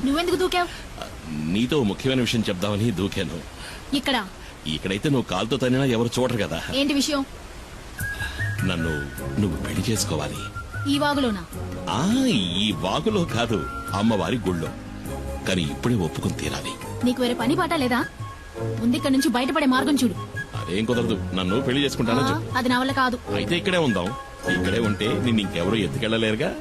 నువ్వెందుకు దూకావు? నీతో ముఖ్యమైన విషయం చెప్దామని దూకాను. ఇక్కడ ఇక్కడైతే నువ్వు కాలుతో తన్నినా ఎవరు చూడరు కదా. ఏంటి విషయం? నువ్వు పెళ్లి చేసుకోవాలి. ఈ వాగులోనా? ఈ వాగులో కాదు, అమ్మవారి గుళ్ళో. కానీ ఇప్పుడే ఒప్పుకుని తీరాలి. నీకు వేరే పని పాట లేదా? ముందు ఇక్కడ నుంచి బయటపడే మార్గం చూడు. అదేం కుదరదు. నన్ను పెళ్లి చేసుకుంటానని చెప్పు. అది నా వల్ల కాదు. అయితే ఇక్కడే ఉందాం. ఇక్కడే ఉంటే నిన్ను ఇంకెవరూ ఎత్తుకెళ్ళలేరుగా.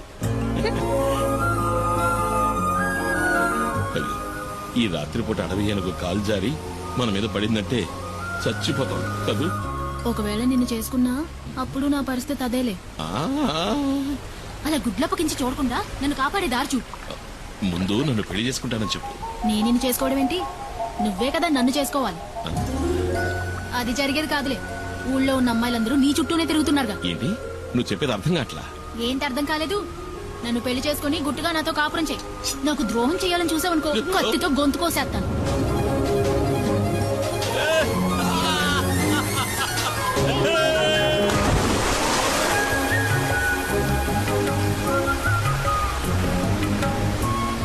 ఈ రాత్రిపూట అడవి ఏనుగు కాలు జారి మన మీద పడిందంటే చచ్చిపోతాం కదూ. ఒకవేళ నిన్ను చేసుకున్నా అప్పుడు నా పరిస్థితి అదేలే. అలా గుడ్లప్పకించి చూడకుండా నన్ను కాపాడే దారి చూడు. ముందు నన్ను పెళ్లి చేసుకుంటానని చెప్పు. నేను నిన్ను చేసుకోవడం ఏంటి? నువ్వే కదా నన్ను చేసుకోవాలి. అది జరిగేది కాదులే. ఊళ్ళో ఉన్న అమ్మాయిలందరూ నీ చుట్టూనే తిరుగుతున్నారుగా. ఏంటి నువ్వు చెప్పేది అర్థం కావట్లా? ఏంటి అర్థం కాలేదు? నన్ను పెళ్లి చేసుకుని గుట్టుగా నాతో కాపురం చేయి. నాకు ద్రోహం చేయాలని చూసావనుకో, కత్తితో గొంతు కోసేస్తాను.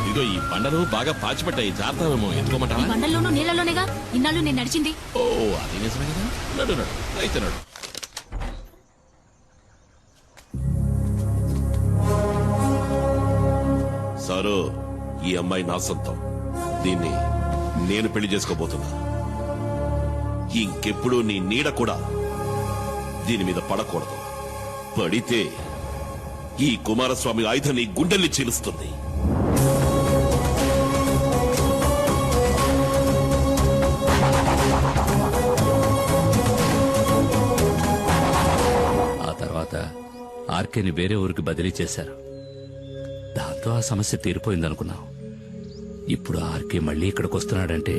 ఇదిగో ఈ బండలు బాగా పాచిపట్టాయి, జాగ్రత్తమేమో. ఎత్తుకోమంటావా? ఈ బండల్లోనూ నీళ్లలోనేగా ఇన్నాళ్ళు నేను నడిచింది. ఓ అది నిజమే కదా. నడు నడు అయితే నడు. సారు, ఈ అమ్మాయి నా సొంతం. దీన్ని నేను పెళ్లి చేసుకోబోతున్నా. ఇంకెప్పుడు నీ నీడ కూడా దీని మీద పడకూడదు. పడితే ఈ కుమారస్వామి ఆయుధం నీ గుండెల్ని చీలుస్తుంది. ఆ తర్వాత ఆర్కేని వేరే ఊరికి బదిలీ చేశారు. దాంతో ఆ సమస్య తీరిపోయిందనుకున్నాం. ఇప్పుడు ఆర్కే మళ్ళీ ఇక్కడికి వస్తున్నాడంటే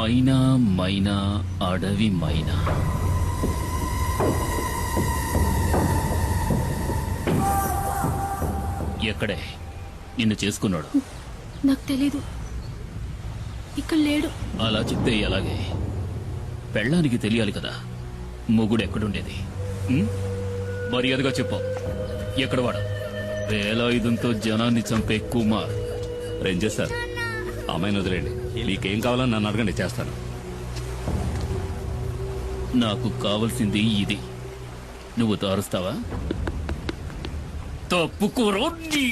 మైనా మైనా అడవి మైనా. ఎక్కడే నిన్ను చేసుకున్నాడు? నాకు తెలీదు. ఇక్కడ లేడు. అలా చెప్తే ఎలాగే? పెళ్ళానికి తెలియాలి కదా మొగుడు ఎక్కడుండేది. మర్యాదగా చెప్పు, ఎక్కడ వాడు? వేలాయుధంతో జనాన్ని చంపే కుమార్. రేంజర్ సార్, అమ్మాయిని వదిలేండి. మీకేం కావాలని నన్ను అడగండి, చేస్తాను. నాకు కావలసింది ఇది. నువ్వు తారుస్తావా? తప్పుకోరు నీ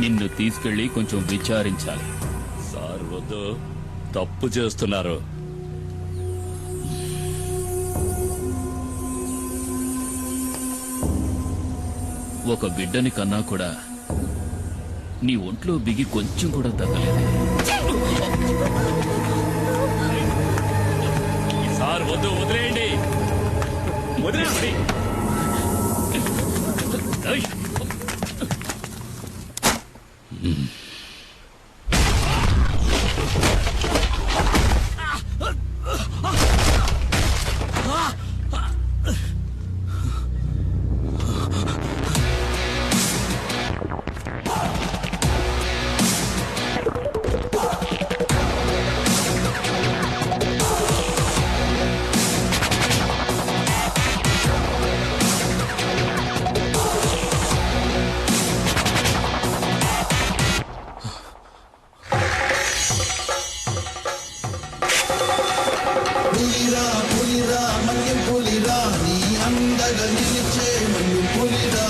నిన్ను తీసుకెళ్లి కొంచెం విచారించాలి. సార్ వద్దు, తప్పు చేస్తున్నారు. ఒక బిడ్డని కన్నా కూడా నీ ఒంట్లో బిగి కొంచెం కూడా తగ్గలేదు. సార్ వద్దు, వదిలేయండి. వదిలేయండి. పులిరా పులిరా మన్యం పులిరా నీ అందగ నిలిచే మన్యం పులిరా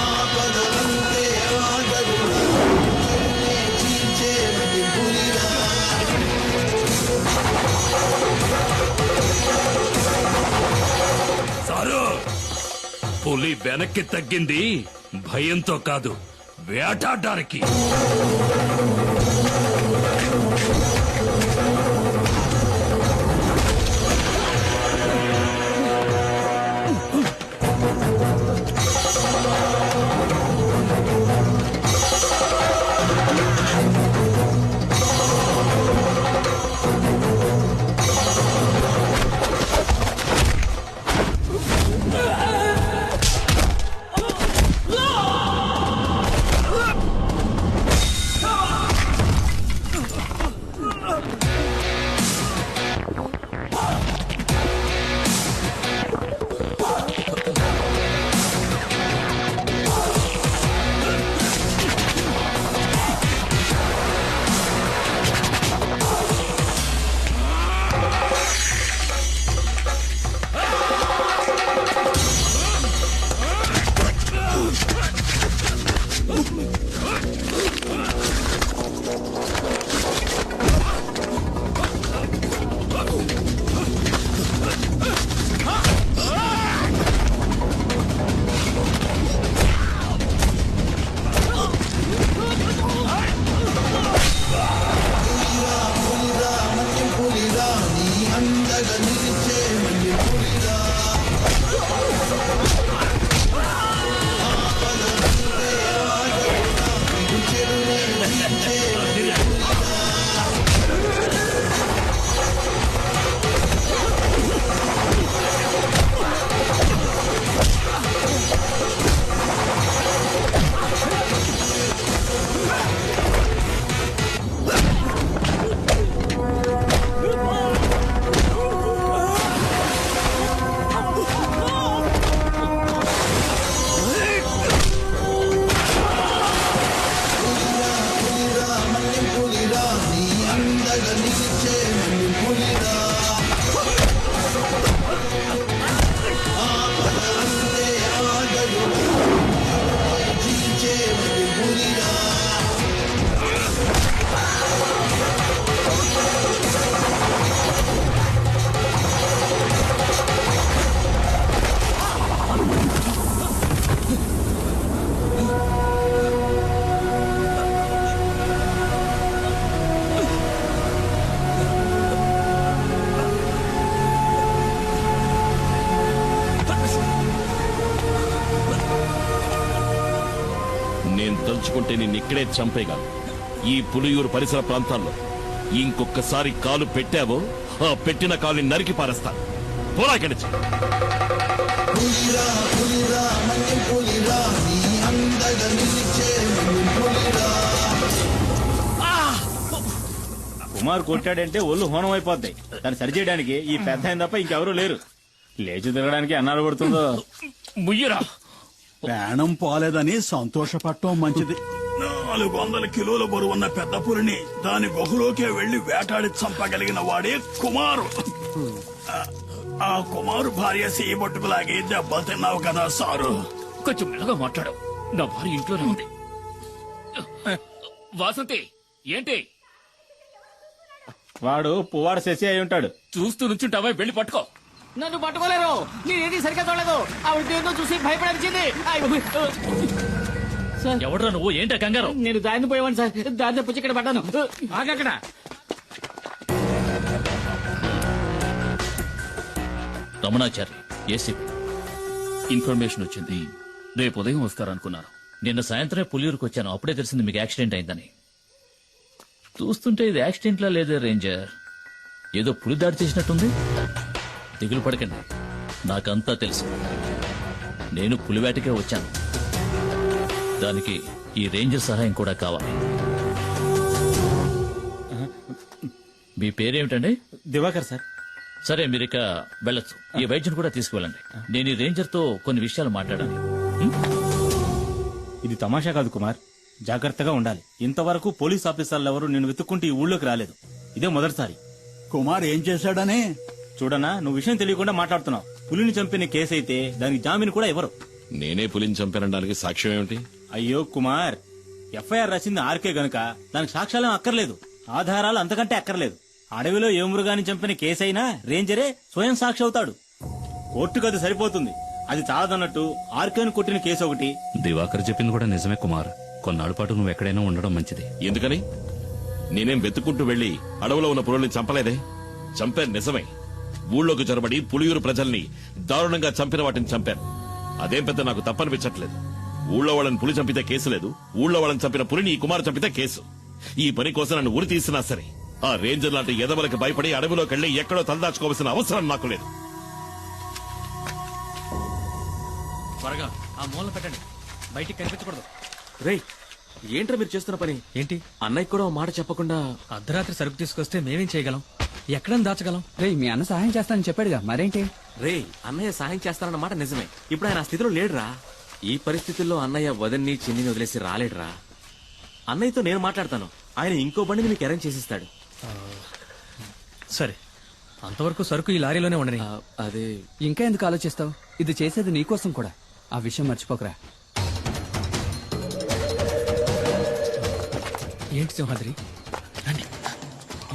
ఆపదలంటే ఆగడురా చెడునే చీల్చే మన్యం పులిరా సారు, పులి వెనక్కి తగ్గింది భయంతో కాదు, వేటాడడానికి. నేను తలుచుకుంటే నిన్నిక్కడే చంపేయగలను. ఈ పులియూరు పరిసర ప్రాంతాల్లో ఇంకొకసారి కాలు పెట్టావో ఆ పెట్టిన కాలుని నరికి పారేస్తాను. పోరా ఇక్కడి నుంచి. పులిరా పులిరా మన్యం పులిరా నీ అందగ నిలిచే మన్యం పులిరా. కుమార్ కొట్టాడంటే ఒళ్ళు హోనం అయిపోద్ది. దాన్ని సరిచేయడానికి ఈ పెద్ద ఆయన తప్ప ఇంకెవరూ లేరు. లేచి తిరగడానికి అన్నాడు పడుతుందో. ముయ్యరా ప్రాణం పోలేదని సంతోషపడటం మంచిది. 400 కిలోల బరువున్న పెద్ద పులిని దాని గుహలోకే వెళ్లి వేటాడి చంపగలిగిన వాడే కుమారు. ఆ కుమారు భార్య చేయబట్టుకులాగి దెబ్బలు తిన్నావు కదా సారు. కొంచెం మెల్లగా మాట్లాడు. నా భార్య ఇంట్లోనే ఉంది. వాసంతి ఏంటి? వాడు పువ్వాడు శశి అయి ఉంటాడు. చూస్తూ నుంచుంటావా? వెళ్ళి పట్టుకో. నన్ను పట్టుకోలేరు. నేనేది సరిగ్గా చూడలేదు. ఆవిడ దేంతో చూసి భయపడాల్సింది. ఎవడ్రా నువ్వు? ఏంటా కంగారు? నేను దారిని పోయేవాడిని సార్. దారి తప్పించి ఇక్కడ పడ్డాను. ఆగక్కడ. రమణాచారి ఏసీపీ ఇన్ఫర్మేషన్ వచ్చింది. రేపు ఉదయం వస్తారనుకున్నాను. నిన్న సాయంత్రమే పులియూరుకు వచ్చాను. అప్పుడే తెలిసింది మీకు యాక్సిడెంట్ అయిందని. చూస్తుంటే ఇది యాక్సిడెంట్ లా లేదే రేంజర్. ఏదో పులి దాడి చేసినట్టుంది. దిగులు పడకండి, నాకంతా తెలుసు. నేను పులివేటకే వచ్చాను. దానికి ఈ రేంజర్ సహాయం కూడా కావాలి. మీ పేరేమిటండి? దివాకర్ సార్. సరే, మీరిక వెళ్ళొచ్చు. ఈ వైద్యుని కూడా తీసుకువెళ్ళండి. నేను ఈ రేంజర్ తో కొన్ని విషయాలు మాట్లాడాలి. ఇది తమాషా కాదు కుమార్, జాగ్రత్తగా ఉండాలి. ఇంతవరకు పోలీస్ ఆఫీసర్లు ఎవరు నేను వెతుక్కుంటూ ఈ ఊళ్ళోకి రాలేదు. ఇదే మొదటిసారి. కుమార్ ఏం చేశాడని? చూడనా, నువ్వు విషయం తెలియకుండా మాట్లాడుతున్నావు. పులిని చంపిన కేసు అయితే దానికి జామీన్ కూడా ఇవ్వరు. నేనే పులిని చంపానడానికి సాక్ష్యం ఏమిటి? అయ్యో కుమార్, ఎఫ్ఐఆర్ రాసింది ఆర్కే గనుక దానికి సాక్ష్యాలేం అక్కర్లేదు, ఆధారాలు అంతకంటే అక్కర్లేదు. అడవిలో ఏ మృగాన్ని చంపిన కేసైనా రేంజరే స్వయం సాక్షి అవుతాడు. కోర్టుకు అది సరిపోతుంది. అది చాలదన్నట్టు ఆర్కేను కొట్టిన కేసు ఒకటి. దివాకర్ చెప్పింది కూడా నిజమే కుమార్. కొన్నాళ్ళ పాటు నువ్వు ఎక్కడైనా ఉండడం మంచిది. ఎందుకని? నేనేం వెతుక్కుంటూ వెళ్లి అడవులో ఉన్న పులుల్ని చంపలేదే. చంపాను నిజమే. ఊళ్ళోకి చొరబడి పులియూరు ప్రజల్ని దారుణంగా చంపిన వాటిని చంపాను. అదేం పెద్ద నాకు తప్పనిపించట్లేదు. ఊళ్ళో వాళ్ళని పులి చంపితే కేసు లేదు, ఊళ్ళో వాళ్ళని చంపిన పులిని ఈ కుమారు చంపితే కేసు. ఈ పని కోసం నన్ను ఉరి తీసినా సరే ఆ రేంజర్ లాంటి ఎదవలకు భయపడి అడవిలోకి వెళ్లి ఎక్కడో తలదాచుకోవాల్సిన అవసరం నాకు లేదు. త్వరగా ఆ మూల పెట్టండి, బయటికి కనిపించకూడదు. రేయ్, ఏంట్రా మీరు చేస్తున్న పని? ఏంటి? అన్నయ్య కూడా ఓ మాట చెప్పకుండా అర్ధరాత్రి సరుకు తీసుకొస్తే మేమేం చేయగలం? ఎక్కడని దాచగలం? రే, మీ అన్న సహాయం చేస్తానని చెప్పాడుగా, మరేంటి? రేయ్, అన్నయ్య సహాయం చేస్తానన్న మాట నిజమే. ఇప్పుడు ఆయన ఆ స్థితిలో లేడురా. ఈ పరిస్థితుల్లో అన్నయ్య వదన్ని చిన్నిని వదిలేసి రాలేడురా. అన్నయ్యతో నేను మాట్లాడతాను. ఆయన ఇంకో బండిని మీకు అరేంజ్ చేసిస్తాడు. సరే, అంతవరకు సరుకు ఈ లారీలోనే ఉండని. అదే ఇంకా ఎందుకు ఆలోచిస్తావు? ఇది చేసేది నీకోసం కూడా. ఆ విషయం మర్చిపోకరా. ఏంటి సింహాద్రి? రండి.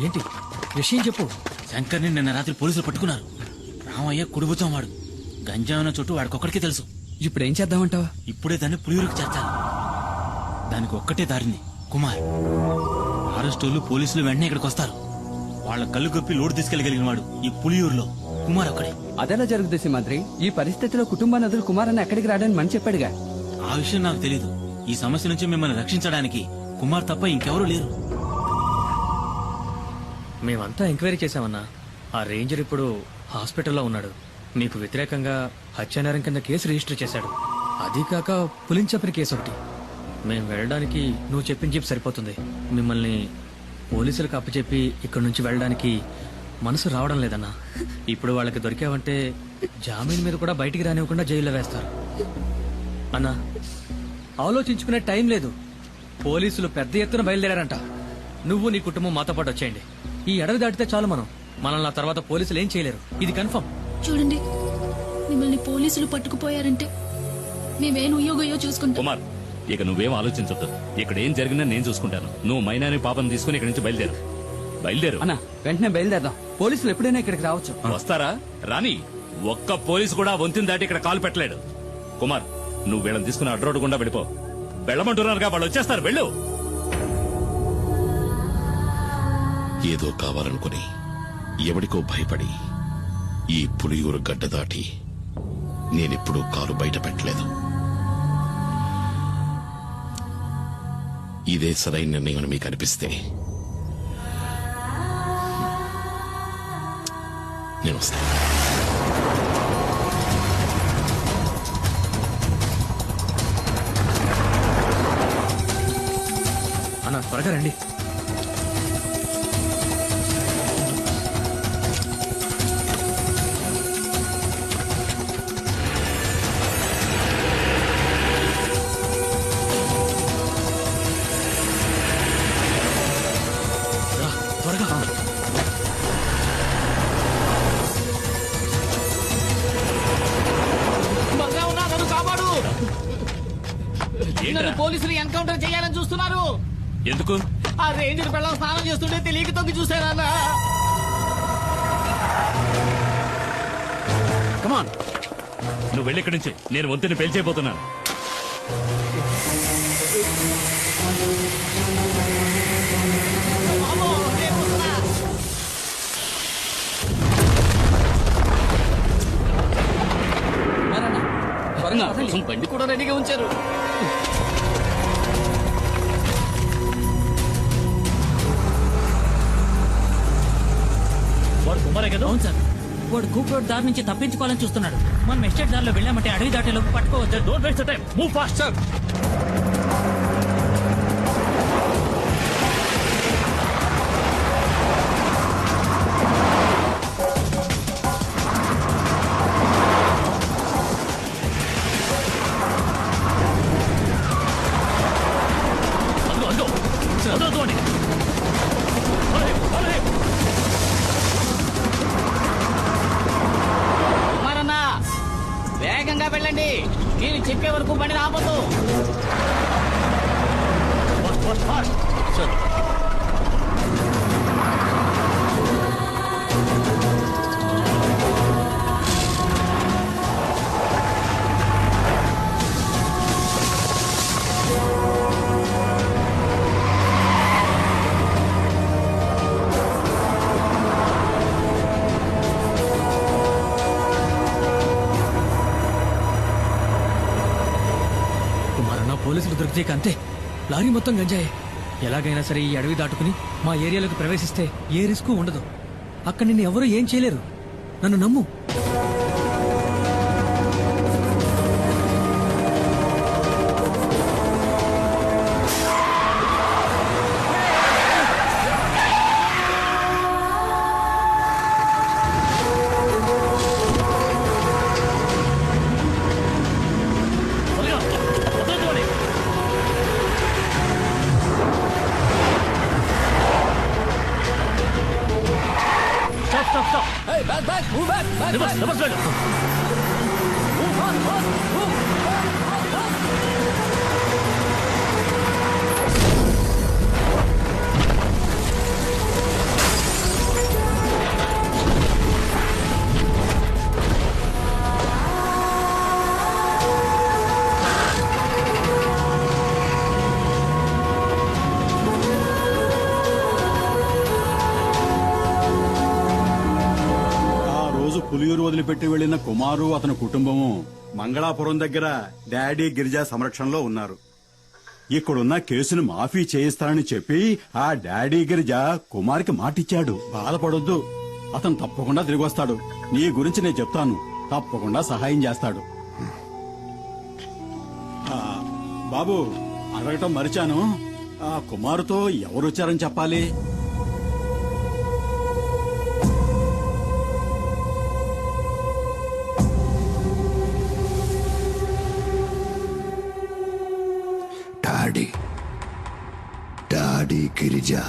ఏంటి విషయం చెప్పు. శంకర్ని నిన్న రాత్రి పోలీసులు పట్టుకున్నారు. రామయ్య కుడిబుచ్చాం వాడు. గంజాయిన చుట్టూ వాడికొక్కడికే తెలుసు. ఇప్పుడు ఏం చేద్దామంటావా? ఇప్పుడే దాన్ని పులియూరుకు చేర్చాలి. దానికి ఒక్కటే దారింది కుమార్. అరెస్టోళ్ళు పోలీసులు వెంటనే ఇక్కడికి వస్తారు. వాళ్ళ కళ్ళు కప్పి లోడు తీసుకెళ్లగలిగిన వాడు ఈ పులియూరులో కుమార్ ఒక్కడే. అదెలా జరుగుతుంది సింహాద్రి? ఈ పరిస్థితిలో కుటుంబాన్ని వదిలి కుమార్ అన్న ఎక్కడికి రాడని మని చెప్పాడుగా. ఆ విషయం నాకు తెలీదు. ఈ సమస్య నుంచి మిమ్మల్ని రక్షించడానికి కుమార్ తప్ప ఇంకెవరూ లేరు. మేమంతా ఎంక్వైరీ చేశామన్నా. ఆ రేంజర్ ఇప్పుడు హాస్పిటల్లో ఉన్నాడు. మీకు వ్యతిరేకంగా హత్యానేరం కింద కేసు రిజిస్టర్ చేశాడు. అది కాక పులించపిన కేసు ఒకటి. మేం వెళ్ళడానికి నువ్వు చెప్పిన జీప్ సరిపోతుంది. మిమ్మల్ని పోలీసులకు అప్పచెప్పి ఇక్కడి నుంచి వెళ్ళడానికి మనసు రావడం లేదన్నా. ఇప్పుడు వాళ్ళకి దొరికావంటే జామీన్ మీద కూడా బయటికి రానివ్వకుండా జైల్లో వేస్తారు. అన్నా, ఆలోచించుకునే టైం లేదు. పోలీసులు పెద్ద ఎత్తున బయలుదేరారంట. నువ్వు నీ కుటుంబం మాతో పాటు వచ్చేయండి. ఈ అడవి దాటితే చాలు మనల్ని ఆ తర్వాత పోలీసులు ఏం చేయలేరు. ఇది కన్ఫర్మ్. చూడండి, మిమ్మల్ని పోలీసులు పట్టుకుపోయారంటే మేమేం ఉయ్యోగయ్యో చూసుకుంటాం. కుమార్, ఇక నువ్వేం ఆలోచించొద్దు. ఇక్కడ ఏం జరిగిందో నేను చూసుకుంటాను. నువ్వు మైనాని పాపను తీసుకుని ఇక్కడి నుంచి బయలుదేరు. అన్న, వెంటనే బయలుదేరదాం. పోలీసులు ఎప్పుడైనా ఇక్కడికి రావచ్చు. వస్తారా? రాని. ఒక్క పోలీసు కూడా వంతిని దాటి ఇక్కడ కాలు పెట్టలేడు. కుమార్, నువ్వు వీళ్ళని తీసుకుని అడ్రోడ్ గుండా వెళ్ళిపో. వెళ్ళమంటున్నారుగా, వాళ్ళు వచ్చేస్తారు. వెళ్ళు. ఏదో కావాలనుకుని ఎవడికో భయపడి ఈ పులియూరు గడ్డ దాటి నేనెప్పుడూ కాలు బయట పెట్టలేదు. ఇదే సరైన నిర్ణయం మీకు అనిపిస్తే నేను వస్తాను. అన్న, త్వరగా రండి. నన్ను పోలీసులు ఎన్కౌంటర్ చేయాలని చూస్తున్నారు. ఎందుకు? ఆ రేంజర్ పిల్లలు స్నానం చేస్తుంటే తెలియక తొక్కి చూసానన్నా. కమాన్, నువ్వు వెళ్ళి ఇక్కడి నుంచి. నేను వంతెన పేల్చేయబోతున్నాను. నా కోసం బండి కూడా రెడీగా ఉంచారు. వాడు కుమారే కదా? అవును సార్, వాడు కూప్ రోడ్ దారి నుంచి తప్పించుకోవాలని చూస్తున్నాడు. మనం ఎస్టేట్ దారిలో వెళ్ళామంటే అడవి దాటేలోపు పట్టుకోవచ్చు. Don't waste time, move fast sir. కుమారన్నా, వేగంగా వెళ్ళండి. మీరు చెప్పే వరకు బండి రాబోతు. కుమారన్న, పోలీసులు దొరికితే అంతే. లారీ మొత్తం గంజాయే. ఎలాగైనా సరే ఈ అడవి దాటుకుని మా ఏరియాలోకి ప్రవేశిస్తే ఏ రిస్క్ ఉండదు. అక్కడ నిన్ను ఎవరూ ఏం చేయలేరు. నన్ను నమ్ము. పులియూరు వదిలిపెట్టి వెళ్లిన కుమారు అతని కుటుంబము మంగళాపురం దగ్గర డాడీ గిరిజా సంరక్షణలో ఉన్నారు. ఇక్కడున్న కేసును మాఫీ చేయిస్తానని చెప్పి ఆ డాడీ గిరిజా కుమార్కి మాటిచ్చాడు. బాధపడొద్దు, అతను తప్పకుండా తిరిగి వస్తాడు. నీ గురించి నేను చెప్తాను, తప్పకుండా సహాయం చేస్తాడు. బాబు, అడగటం మరిచాను, ఆ కుమారుతో ఎవరొచ్చారని చెప్పాలి? డాడీ గిరిజా.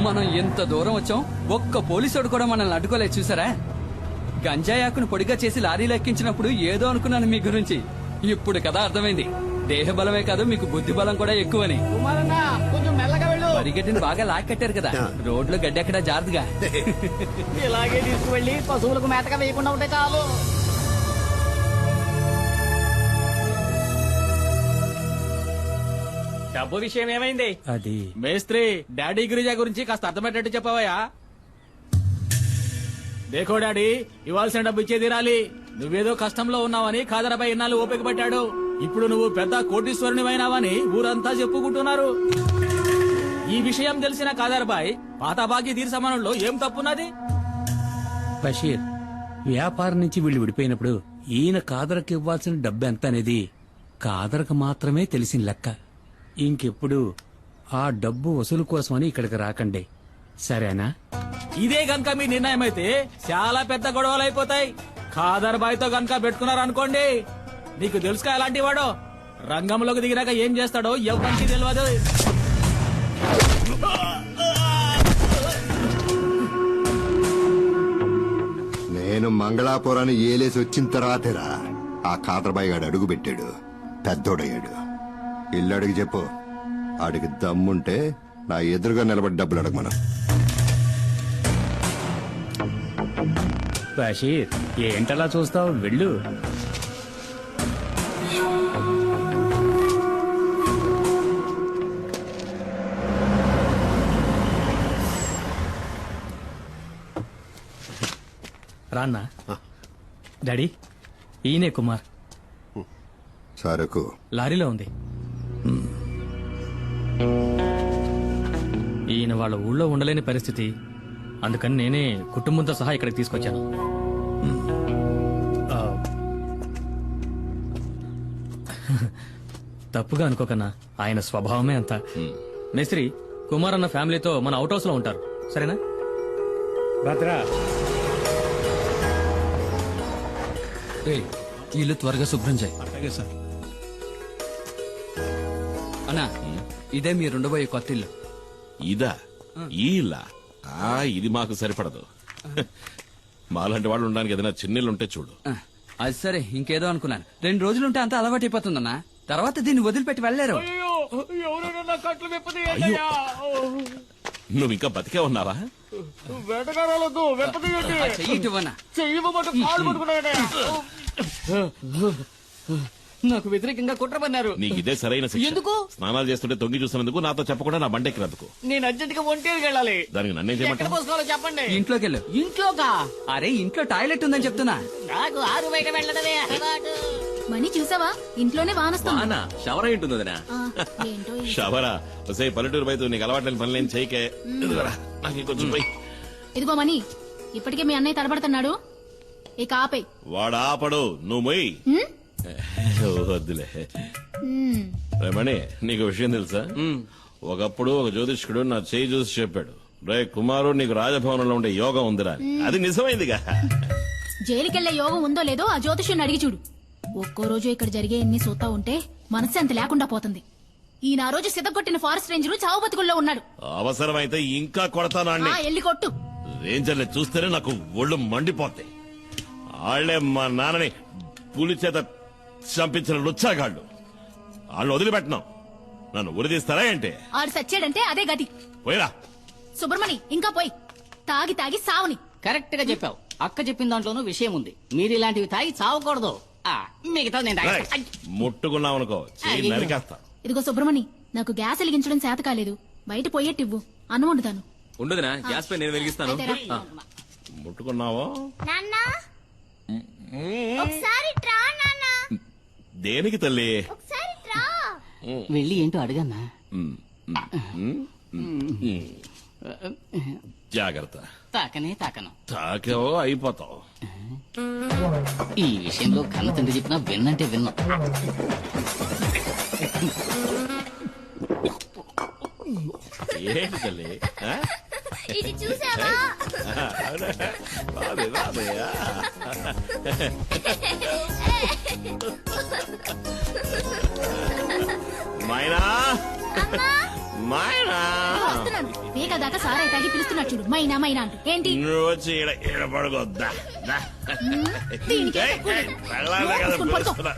మనం ఎంత దూరం వచ్చాం, ఒక్క పోలీసుడు కూడా మనల్ని అడ్డుకోలేదు. చూసారా, గంజాయాకును పొడిగా చేసి లారీలో ఎక్కించినప్పుడు ఏదో అనుకున్నాను మీ గురించి. ఇప్పుడు కదా అర్థమైంది, దేహ బలమే కాదు మీకు బుద్ధి బలం కూడా ఎక్కువని. కుమారన్నా, కొంచెం మెల్లగా వెళ్ళు. పరిగెట్టిని బాగా లాక్కట్టారు కదా, రోడ్లు గడ్డెక్కడా జాగ్రత్తగా. ఇలాగే తీసుకువెళ్ళి పశువులకు మేతగా వేయకుండా ఉంటే చాలు. డబ్బు విషయం ఏమైంది? అది మేస్త్రి, డాడీ గిరిజా గురించి కాస్త అర్థమయ్యేటట్టు చెప్పవయ్యా. దేఖో డాడీ, ఇవ్వాల్సిన డబ్బు ఇచ్చే తీరాలి. నువ్వేదో కష్టంలో ఉన్నావని ఖాదరాబాయ్ ఇన్నాళ్ళు ఓపిక పట్టాడు. ఇప్పుడు నువ్వు పెద్ద కోటీశ్వరునివైనావని ఊరంతా చెప్పుకుంటున్నారు. ఈ విషయం తెలిసిన ఖాదరాబాయ్ పాత బాకీ తీర్చమనంలో ఏం తప్పున్నది? బషీర్, వ్యాపారం నుంచి వీళ్ళు విడిపోయినప్పుడు ఈయన కాదరకు ఇవ్వాల్సిన డబ్బు ఎంత అనేది కాదరకు మాత్రమే తెలిసిన లెక్క. ఇంకెప్పుడు ఆ డబ్బు వసూలు కోసమని ఇక్కడికి రాకండి, సరేనా? ఇదే గనక మీ నిర్ణయం అయితే చాలా పెద్ద గొడవలు అయిపోతాయి. ఖాదర్ బాయ్తో గనక పెట్టుకున్నారనుకోండి, నీకు తెలుసుగా ఎలాంటి వాడో. రంగంలోకి దిగినాక ఏం చేస్తాడో ఎవరికి తెలియదు. నేను మంగళాపురాన్ని ఏలేసి వచ్చిన తర్వాతేరా ఆ కాదరబాయి గాడు అడుగు పెట్టాడు, పెద్దోడయ్యాడు. ఇల్లు అడిగి చెప్పు, ఆడికి దమ్ముంటే నా ఎదురుగా నిలబడి డబ్బులు అడగమను. బషీర్, ఏంటలా చూస్తావు, వెళ్ళు. రాన్నా. డాడీ, ఈయనే కుమార్. సరుకు లారీలో ఉంది. ఈయన వాళ్ళ ఊళ్ళో ఉండలేని పరిస్థితి, అందుకని నేనే కుటుంబంతో సహా ఇక్కడికి తీసుకొచ్చాను. ఆ, తప్పుగా అనుకోకన్నా, ఆయన స్వభావమే అంత. మేస్త్రి, కుమార్ అన్న ఫ్యామిలీతో మన అవుట్ హౌస్ లో ఉంటారు, సరేనా? భద్రా, ఇల్లు త్వరగా శుభ్రం చేయి. అలాగే సార్. అన్నా, ఇదే మీరు ఉండబోయే కొత్త ఇల్లు. ఇదా? ఈ ఇల్లా? ఇది మాకు సరిపడదు. మాలాంటి వాళ్ళు ఉండడానికి ఏదైనా చిన్నిల్లు ఉంటే చూడు. అది సరే, ఇంకేదో అనుకున్నాను. 2 రోజులుంటే అంతా అలవాటు అయిపోతుందన్నా. తర్వాత దీన్ని వదిలిపెట్టి వెళ్ళలేరు. నువ్వు ఇంకా బతికే ఉన్నావా? నాకు వ్యతిరేకంగా కుట్ర పన్నారు. నీకు ఇదే సరైన శిక్ష. ఎందుకు? స్నానాలు చేస్తుంటే తొంగి చూసినందుకు, నాతో చెప్పకుండా నా బండెక్కినందుకు. నేను అర్జెంట్ గా ఒంటేరుకి వెళ్ళాలి. దానికి నన్నేం ఎక్కడ చేయమంటావు? పోసుకోవాలో చెప్పండి. ఇంట్లోకి వెళ్ళు. ఇంట్లోకా? అరే, ఇంట్లో టాయిలెట్ ఉందని చెప్తున్నా. నాకు ఆరు బయట వెళ్ళడమే అలవాటు. మనీ చూసావా, ఇంట్లోనే వానొస్తుంది. షవర్ అయి ఉంటుంది వదినా. ఏంటో ఈ- షవరా వసే పల్లెటూరు బయట నీకు అలవాట్లేని పనులేం చేయకే. ఇదిగోరా, నాకు ఇంకొంచెం పోయి. ఇదిగో మనీ, ఇప్పటికే మీ అన్నయ్య తడబడుతున్నాడు, ఇక ఆపే. వాడు ఆపడు, నువ్వు మొయ్యి. వద్దులే. రేమణి, నీకు విషయం తెలుసా? ఒకప్పుడు ఒక జ్యోతిష్కుడు నా చేయి చూసి చెప్పాడు, రే కుమారు, నీకు రాజభవనంలో ఉండే యోగం ఉందిరా. అది నిజమైందిగా. జైలుకెళ్లే యోగం ఉందో లేదో ఆ జ్యోతిష్యుని అడిగి చూడు. ఒక్కో రోజు ఇక్కడ జరిగే ఎన్ని చూస్తా ఉంటే మనశ్శాంతి లేకుండా పోతుంది. ఈయన ఆ రోజు సిద్ధగొట్టిన ఫారెస్ట్ రేంజర్ చావు బతుకుల్లో ఉన్నాడు. అవసరమైతే ఇంకా కొడతాను. ఎల్లి కొట్టు. రేంజర్ని చూస్తేనే నాకు ఒళ్ళు మండిపోతాయి. వాళ్లే మా నాన్నని పులి చేత చంపించిన లుచ్చాగాళ్ళు. వాళ్ళు వదిలిపెట్టినాం, నన్ను ఉరిదీస్తారా ఏంటి? ఆడు సచ్చాడంటే అదే గతి. పోయిరా సుబ్రమణి, ఇంకా పోయి. తాగి తాగి సావుని. కరెక్ట్ గా చెప్పావు. అక్క చెప్పిన దాంట్లోనూ విషయం ఉంది. మీరు ఇలాంటివి తాగి చావకూడదు. మిగతా నేను తాగేస్తా. ముట్టుకున్నావనుకో చెయ్యి నరికేస్తా. ఇదిగో సుబ్రమణి, నాకు గ్యాస్ వెలిగించడం చేత కాలేదు. బయట పోయేట్టివ్వు, అన్నం వండుతాను. ఉండదునా, గ్యాస్ పై నేను వెలిగిస్తాను. ముట్టుకున్నావో? నాన్న ఒకసారి ట్రా నాన్న. దేనికి తల్లి? ఒకసారి ట్రా. వెళ్ళి ఏంటో అడగన్నా. జాగ్రత్త. తాకనే తాకను. తాకేవో అయిపోతావు. ఈ విషయంలో కన్న తండ్రి చెప్పినా విన్నంటే విన్నా. ఏంటి తల్లి? ఇది చూసావా? బాబే బాబే. మైనా మైనా, వస్తున్నాను. పీక దాకా సారాయి తాగి పిలుస్తున్నాడు చూడు, మైనా మైనా అంటూ. ఏంటి నువ్వు వచ్చి ఈడ పడుకోద్దా? దీనికి వెళ్ళాలి కదా పిలుస్తున్నా.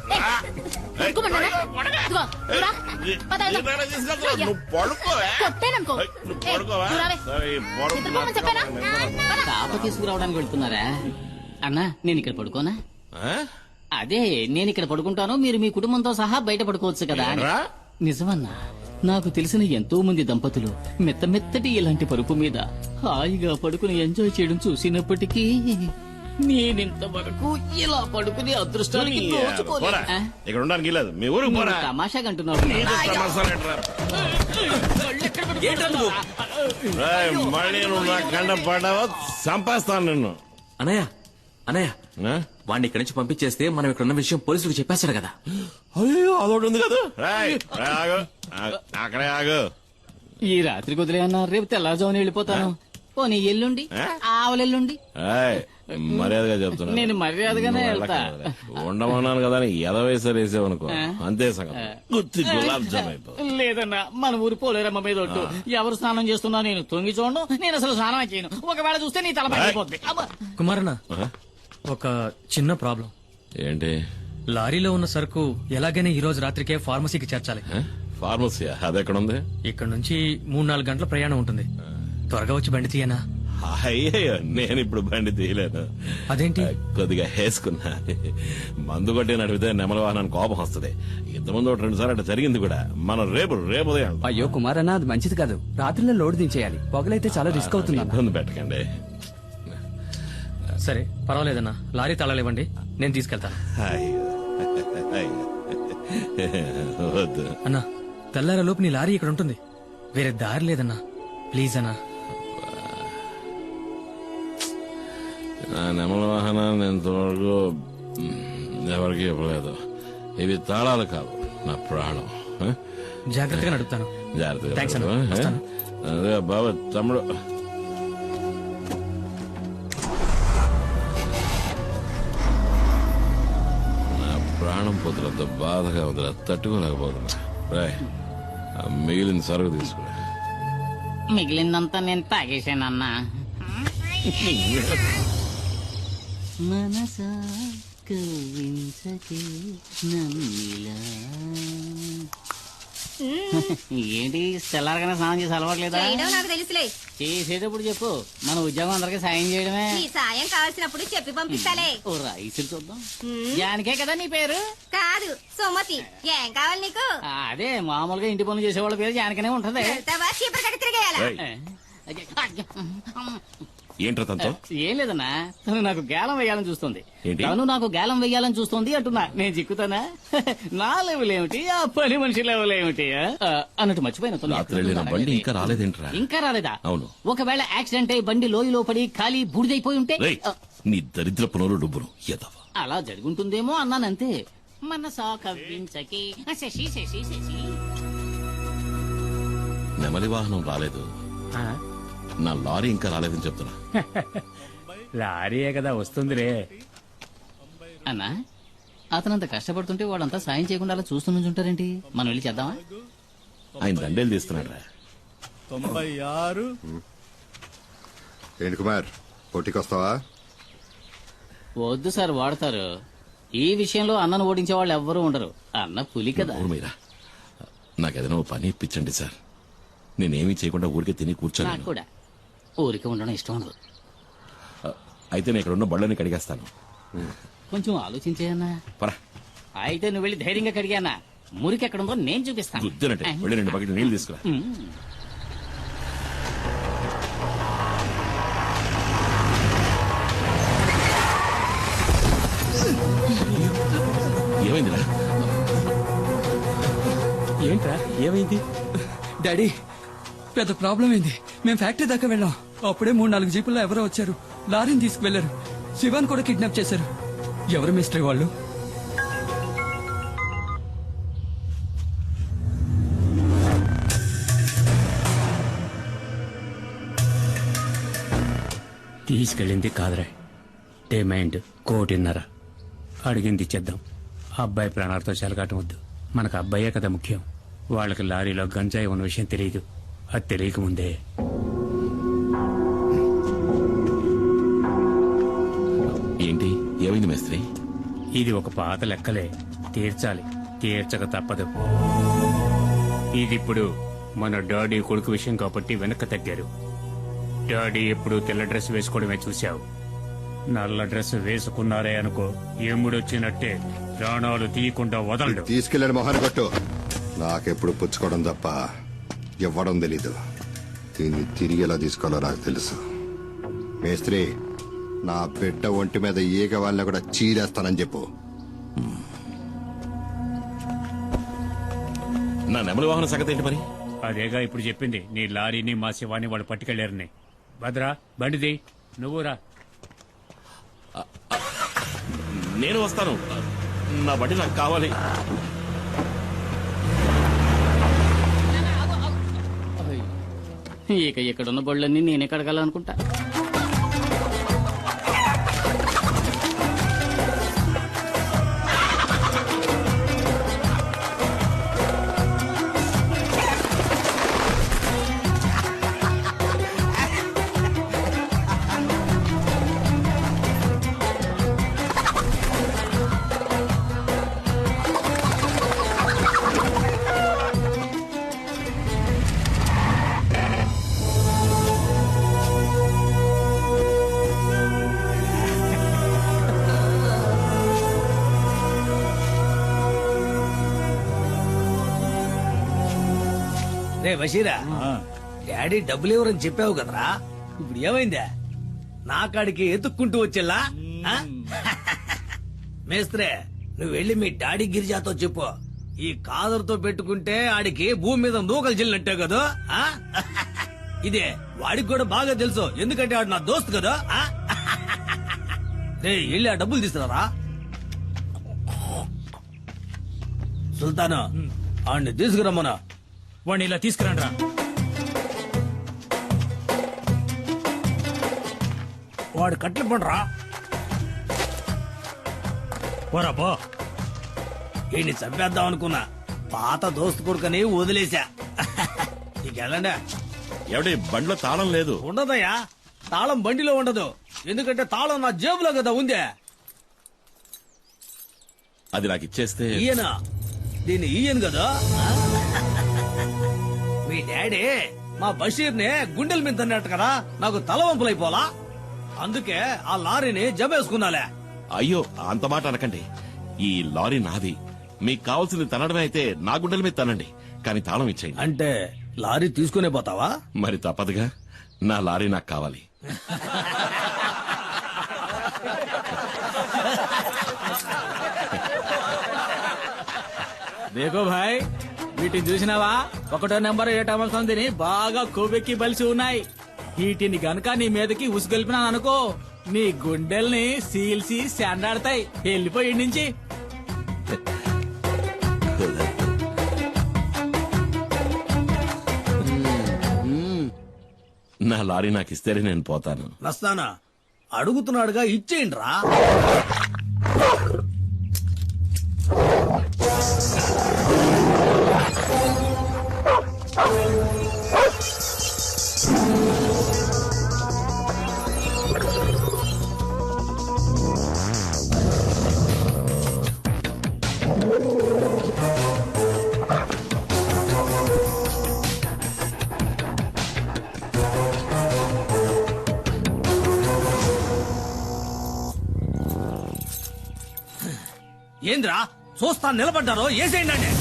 నువ్వు పడుకోవా? నువ్వు పడుకోవా? తాప తీసుకురావడానికి వెళ్తున్నారా? అన్నా, నేను ఇక్కడ పడుకోనా? అదే, నేను ఇక్కడ పడుకుంటాను, మీరు మీ కుటుంబంతో సహా బయట పడుకోవచ్చు కదా అని. నిజమన్నా, నాకు తెలిసిన ఎంతో మంది దంపతులు మెత్త మెత్తటి ఇలాంటి పరుపు మీద హాయిగా పడుకుని ఎంజాయ్ చేయడం చూసినప్పటికీ నేనింతవరకు ఇలా పడుకునే అదృష్టానికి దోచుకోలేదు. ఇక్కడ ఉండడానికి లేదు. మీ ఊరు తమాషాగా అంటున్నావు. మళ్ళీ నువ్వు నా కండ పడ్డావో చంపేస్తాను నిన్ను. అనయ్య అనయ్య, వాడిని ఇక్కడి నుంచి పంపించేస్తే మనం ఇక్కడ ఉన్న విషయం పోలీసులకు చెప్పేస్తాడు కదా. అయ్యో అదొకటి ఉంది కదా. అక్కడే ఆగు. ఈ రాత్రి కుదిరేయన్నా, రేపు తెల్లారుజామున వెళ్ళిపోతాను. పోనీ ఎల్లుండి, ఆవలెల్లుండి. మర్యాదగా చెప్తున్నా, నేను మర్యాదగానే వెళ్తా. ఉండమన్నాను కదా అని ఎదవేసారు వేసావనుకో, అంతే సంగతి. గుత్తి గులాబ్ జామ్ అయిపో. లేదన్నా, మన ఊరి పోలేరమ్మ మీద ఒట్టు. ఎవరు స్నానం చేస్తున్నా నేను తొంగి చూడను. నేను అసలు స్నానం చేయను. ఒకవేళ చూస్తే నీ తల పగిలిపోద్ది. కుమారన్న, ఒక చిన్న ప్రాబ్లం. ఏంటి? లారీలో ఉన్న సరుకు ఎలాగైనా ఈ రోజు రాత్రికే ఫార్మసీకి చేర్చాలి. ఫార్మసీ అది ఎక్కడ ఉంది? ఇక్కడ నుంచి 3-4 గంటల ప్రయాణం ఉంటుంది. త్వరగా వచ్చి బండి తీయనా? అయ్యో, నేను ఇప్పుడు బండి తీయలేను. అదేంటి? కొద్దిగా వేసుకున్నా. మందు కొట్టి నడిపితే నెమల వాహనానికి కోపం వస్తుంది. ఇంతకుముందు 2 సార్లు అట్లా జరిగింది కూడా. మనం రేపు ఉదయం. అయ్యో కుమారన్న, అది మంచిది కాదు. రాత్రిలో లోడ్ దించేయాలి. పొగలైతే చాలా రిస్క్ అవుతుంది. ఇబ్బంది పెట్టకండి. సరే పర్వాలేదన్నా, లారీ తాళాలివ్వండి, నేను తీసుకెళ్తాను. వద్దు అన్నా, తెల్లార లోపు నీ లారీ ఇక్కడ ఉంటుంది. వేరే దారి లేదన్నా, ప్లీజ్ అన్నా. నా నెమల వాహనాన్ని ఇంతవరకు ఎవరికి ఇవ్వలేదు. ఇవి తాళాలు కావు, నా ప్రాణం. జాగ్రత్తగా నడుపుతాను. జాగ్రత్తగా. అదే బాబా తమ్ముడు, నా ప్రాణం పొద్దులతో బాధగా వదిలే తట్టుకోలేకపోతున్నా. మిగిలిన సరుకు తీసుకురా. మిగిలిందంతా నేను తాగేశానన్నా. మనసా కవించకే నన్నిలా. ఏంటి తెల్లారగానే స్నానం చేసి అలవాట్లేదా? నాకు తెలుసులే. చేసేటప్పుడు చెప్పు, మన ఉద్యోగం అందరికీ సాయం చేయడమే. నీ సాయం కావాల్సినప్పుడు చెప్పి పంపిస్తాలే. ఓ రైస్ చూద్దాం. జానికే కదా నీ పేరు? కాదు, సుమతి. ఏం కావాలి నీకు? అదే మామూలుగా ఇంటి పనులు చేసేవాళ్ళ పేరు జానికనే ఉంటది. చీపురు కట్టి తిరిగేయాలా? ఏంట్రా తనతో? ఏం లేదన్నా, తను నాకు గేలం వేయాలని చూస్తుంది. ఏంటి? తను నాకు గేలం వేయాలని చూస్తుంది అంటున్నా. నేను చిక్కుతానా? నా లెవెల్ ఏమిటి, ఆ పని మనిషి లెవెల్ ఏమిటి అన్నట్టు మర్చిపోయిన. రాత్రి వెళ్ళిన బండి ఇంకా రాలేదేంట్రా? ఇంకా రాలేదా? అవును. ఒకవేళ యాక్సిడెంట్ అయి బండి లోయలో పడి ఖాళీ బూడిదైపోయి ఉంటే? నీ దరిద్ర పునరు డబ్బును ఎదవా. అలా జరుగుంటుందేమో అన్నానంతే. మనసా కవ్వించకి శశి శశి శశి. నెమలి వాహనం రాలేదు, నా లారీ ఇంకా రాలేదని చెప్తున్నా. లారీయే కదా వస్తుందిరే. అన్నా, అతనంత కష్టపడుతుంటే వాళ్ళంతా సాయం చేయకుండా అలా చూస్తూ నుంచుంటారేంటి? మనం వెళ్ళి చేద్దామా? ఆయన దండేలు తీస్తున్నాడు రా. 96. ఏంటి కుమార్, పోటీకొస్తావా? వద్దు సార్, వాడతారు. ఈ విషయంలో అన్నను ఓడించే వాళ్ళు ఎవ్వరూ ఉండరు. అన్న పులి కదా. నాకేదైనా పని ఇప్పించండి సార్. నేనేమీ చేయకుండా ఊరికే తిని కూర్చోను. నాకు కూడా ఊరికే ఉండడం ఇష్టం ఉండదు. అయితే నేను ఇక్కడ ఉన్న బళ్ళని కడిగేస్తాను. కొంచెం ఆలోచించేయన్నా. అయితే నువ్వు వెళ్ళి ధైర్యంగా కడిగానా? మురికి ఎక్కడ ఉందో నేను చూపిస్తాను. గుద్దినట్టే వెళ్ళి 2 బకెట్లు నీళ్లు తీసుకురా. ఏమైందిరా? ఏంట్రా ఏమైంది? డాడీ, పెద్ద ప్రాబ్లం అయింది. మేము ఫ్యాక్టరీ దాకా వెళ్ళాం. అప్పుడే 3-4 జీపుల్లో ఎవరో వచ్చారు. లారీని తీసుకువెళ్లారు. శివాన్ కూడా కిడ్నాప్ చేశారు. ఎవరు మిస్టరీ వాళ్ళు? తీసుకెళ్ళింది కాదురా, డిమాండ్ 1.5 అడిగింది ఇచ్చేద్దాం. అబ్బాయి ప్రాణాలతో చెలగాటం వద్దు. మనకు అబ్బాయే కదా ముఖ్యం. వాళ్ళకి లారీలో గంజాయి ఉన్న విషయం తెలియదు. అది తెలియకముందే ఏంటి ఏమైంది మేస్త్రి? ఇది ఒక పాత లెక్కలే, తీర్చాలి. తీర్చక తప్పదు. ఇది మన డాడీ కొడుకు విషయం కాబట్టి వెనక్కి తగ్గారు. డాడీ ఎప్పుడు తెల్ల డ్రెస్ వేసుకోవడమే చూశావు. నల్ల డ్రెస్ వేసుకున్నారే అనుకో, ఎముడొచ్చినట్టే ప్రాణాలు తీయకుండా వదలడు. తీసుకెళ్ళని మొహాన్ని కొట్టు. నాకెప్పుడు పుచ్చుకోవడం తప్ప ఇవ్వడం తెలీదు. దీన్ని తిరిగి ఎలా తీసుకోవాలో నాకు తెలుసు. మేస్త్రి, నా బిడ్డ ఒంటి మీద ఈగ వాళ్ళని కూడా చీరేస్తానని చెప్పు. నా నెమలి వాహన సంగతి ఏంటి మరి? అదేగా ఇప్పుడు చెప్పింది. నీ లారీని మా శివాన్ని వాళ్ళు పట్టుకెళ్లారని. భద్రా, బండిది, నువ్వురా. నేను వస్తాను. నా బండి నాకు కావాలి. ఇక ఇక్కడున్న బళ్ళన్నీ నేనే కడగాలనుకుంటా. రే బషీరా, డాడీ డబ్బులు ఎవరని చెప్పావు కదరా, ఇప్పుడు ఏమైందా? నా కాడికి ఎత్తుక్కుంటూ వచ్చేలా? మేస్త్రే, నువ్వు వెళ్ళి మీ డాడీ గిరిజాతో చెప్పు, ఈ కాదరుతో పెట్టుకుంటే ఆడికి భూమి మీద నూకలు చెల్లినట్టే కదా. ఇదే వాడికి కూడా బాగా తెలుసు, ఎందుకంటే ఆడు నా దోస్తు కదా. రే వెళ్ళి ఆ డబ్బులు తీసుకురారా. సుల్తాను, ఆడిని తీసుకురమ్మనా. వాడిని ఇలా తీసుకురండి రా. వాడు కట్లు పండురా. పోరా పో. ఈయన్ని చంపేద్దాం అనుకున్నా, పాత దోస్తు కొడుకని వదిలేశా. నీకెళ్ళండి. ఎవడి బండిలో తాళం లేదు? ఉండదయ్యా, తాళం బండిలో ఉండదు, ఎందుకంటే తాళం నా జేబులో కదా ఉందే. అది నాకు ఇచ్చేస్తే. ఈయన దీన్ని ఈయన కదా. మీ డాడీ మా బషీర్ని గుండెల మీద తన్నట్టు కదా, నాకు తలవంపులైపోలా, అందుకే ఆ లారీని జమేసుకున్నాలే. అయ్యో అంత మాట అనకండి. ఈ లారీ నాది. మీకు కావాల్సింది తనడమే అయితే నా గుండెల మీద తనండి, కానీ తాళం ఇచ్చేయండి. అంటే లారీ తీసుకునే పోతావా? మరి తప్పదుగా, నా లారీ నాకు కావాలి. దేకో భాయ్, వీటిని చూసినావా? 1వ నెంబర్ 7వ సంధిని బాగా కొవ్వెక్కి బలిసి ఉన్నాయి. వీటిని గనక నీ మీదకి ఉసుగొల్పినాను అనుకో, నీ గుండెల్ని సీల్సి శాండాడతాయి. వెళ్ళిపోయి నుంచి. నా లారీ నాకు ఇస్తేనే నేను పోతాను. వస్తానా? అడుగుతున్నాడుగా, ఇచ్చేయండి రా. ఏంద్రా చూస్తా నిలబడ్డారో, ఏసేయండి.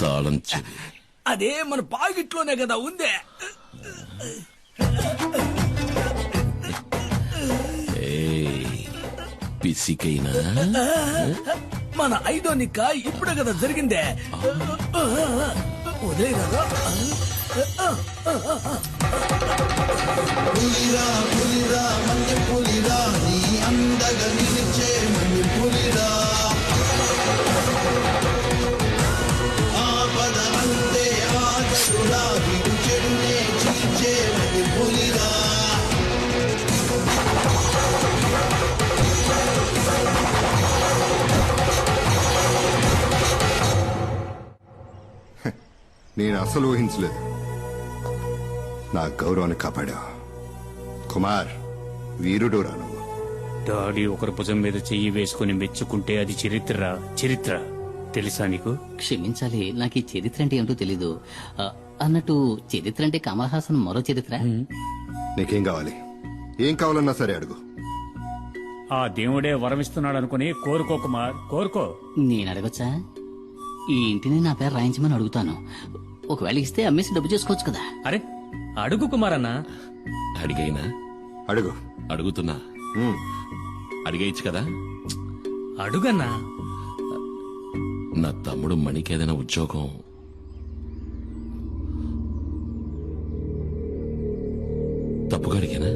తాళం చెవి అదే మన పాకెట్లోనే కదా ఉందే. పిసికైనా మన 5వ నిక్క ఇప్పుడే కదా జరిగిందే. ఉదయ కదా పులిరా పులిరా మన్య పులిరా నీ అందగా నిలిచే మన్య పులిరా ఆపద అంతే ఆగదురా విడు చెడునే చీల్చే మన్య పులిరా. నేను అసలు ఊహించలేదు. నా గౌరవాన్ని కాపాడా కుమార్. వీరుడు రా నువ్వు. డాడీ ఒకరి భుజం మీద చెయ్యి వేసుకుని మెచ్చుకుంటే అది చరిత్ర. చరిత్ర తెలుసా నీకు? క్షమించాలి, నాకు ఈ చరిత్ర అంటే ఏమిటో తెలీదు. అన్నట్టు చరిత్ర అంటే కమల్ హాసన్ మరో చరిత్ర. నీకేం కావాలి? ఏం కావాలన్నా సరే అడుగు. ఆ దేవుడే వరమిస్తున్నాడు అనుకుని కోరుకో కుమార్, కోరుకో. నేను అడగొచ్చా? ఈ ఇంటిని నా పేరు రాయించమని అడుగుతాను. ఒకవేళ ఇస్తే అమ్మేసి డబ్బు చేసుకోవచ్చు కదా. అరే అడుగు కుమార్ అన్న. అడిగైనా అడుగు. అడుగుతున్నా, అడిగేయచ్చు కదా. అడుగన్నా. నా తమ్ముడు మణికి ఏదైనా ఉద్యోగం తప్పుగా అడిగానా?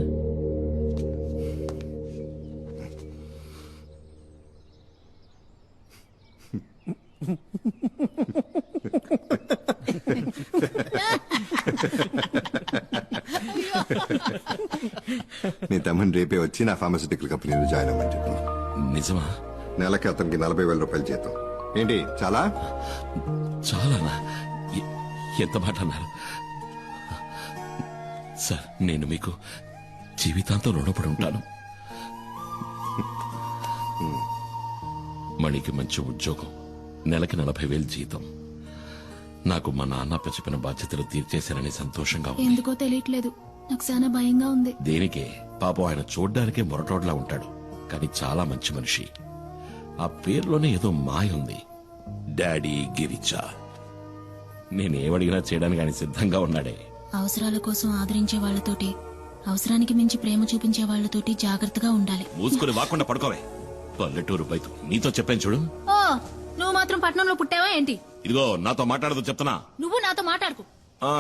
నీ తమ్ముని రేపే వచ్చి నా ఫార్మస్యూటికల్ కంపెనీలో జాయిన్ అవ్వమని చెప్పు. నిజమా? నెలకి అతనికి 40,000 రూపాయలు జీతం. ఏంటి చాలా? చాలానా? ఎంత మాట అన్నారు సార్. నేను మీకు జీవితాంతం రుణపడి ఉంటాను. మణికి మంచి ఉద్యోగం, నెలకి 40,000 జీతం. నాకు మా నాన్న చెప్పిన బాధ్యతలు తీర్చేశారని సంతోషంగా ఉంది. ఎందుకో తెలియట్లేదు, నాకు చాలా భయంగా ఉంది. దేనికే? పాపం ఆయన చూడ్డానికే మొరటోడ్లా ఉంటాడు, కానీ చాలా మంచి మనిషి. ఆ పేర్లోనే ఏదో మాయ ఉంది. డాడీ గిరిజా. నేనేమడిగినా చేయడానికి ఆయన సిద్ధంగా ఉన్నాడే. అవసరాల కోసం ఆదరించే వాళ్లతోటి, అవసరానికి మించి ప్రేమ చూపించే వాళ్లతోటి జాగ్రత్తగా ఉండాలి. మూసుకుని వాకుండా పడుకోవే. పల్లెటూరు బయట నీతో చెప్పాను చూడు. ఓ, నువ్వు మాత్రం పట్నంలో పుట్టావా ఏంటి? ఇదిగో నాతో మాట్లాడదు చెప్తున్నా. నువ్వు నాతో మాట్లాడుకు. ఆ,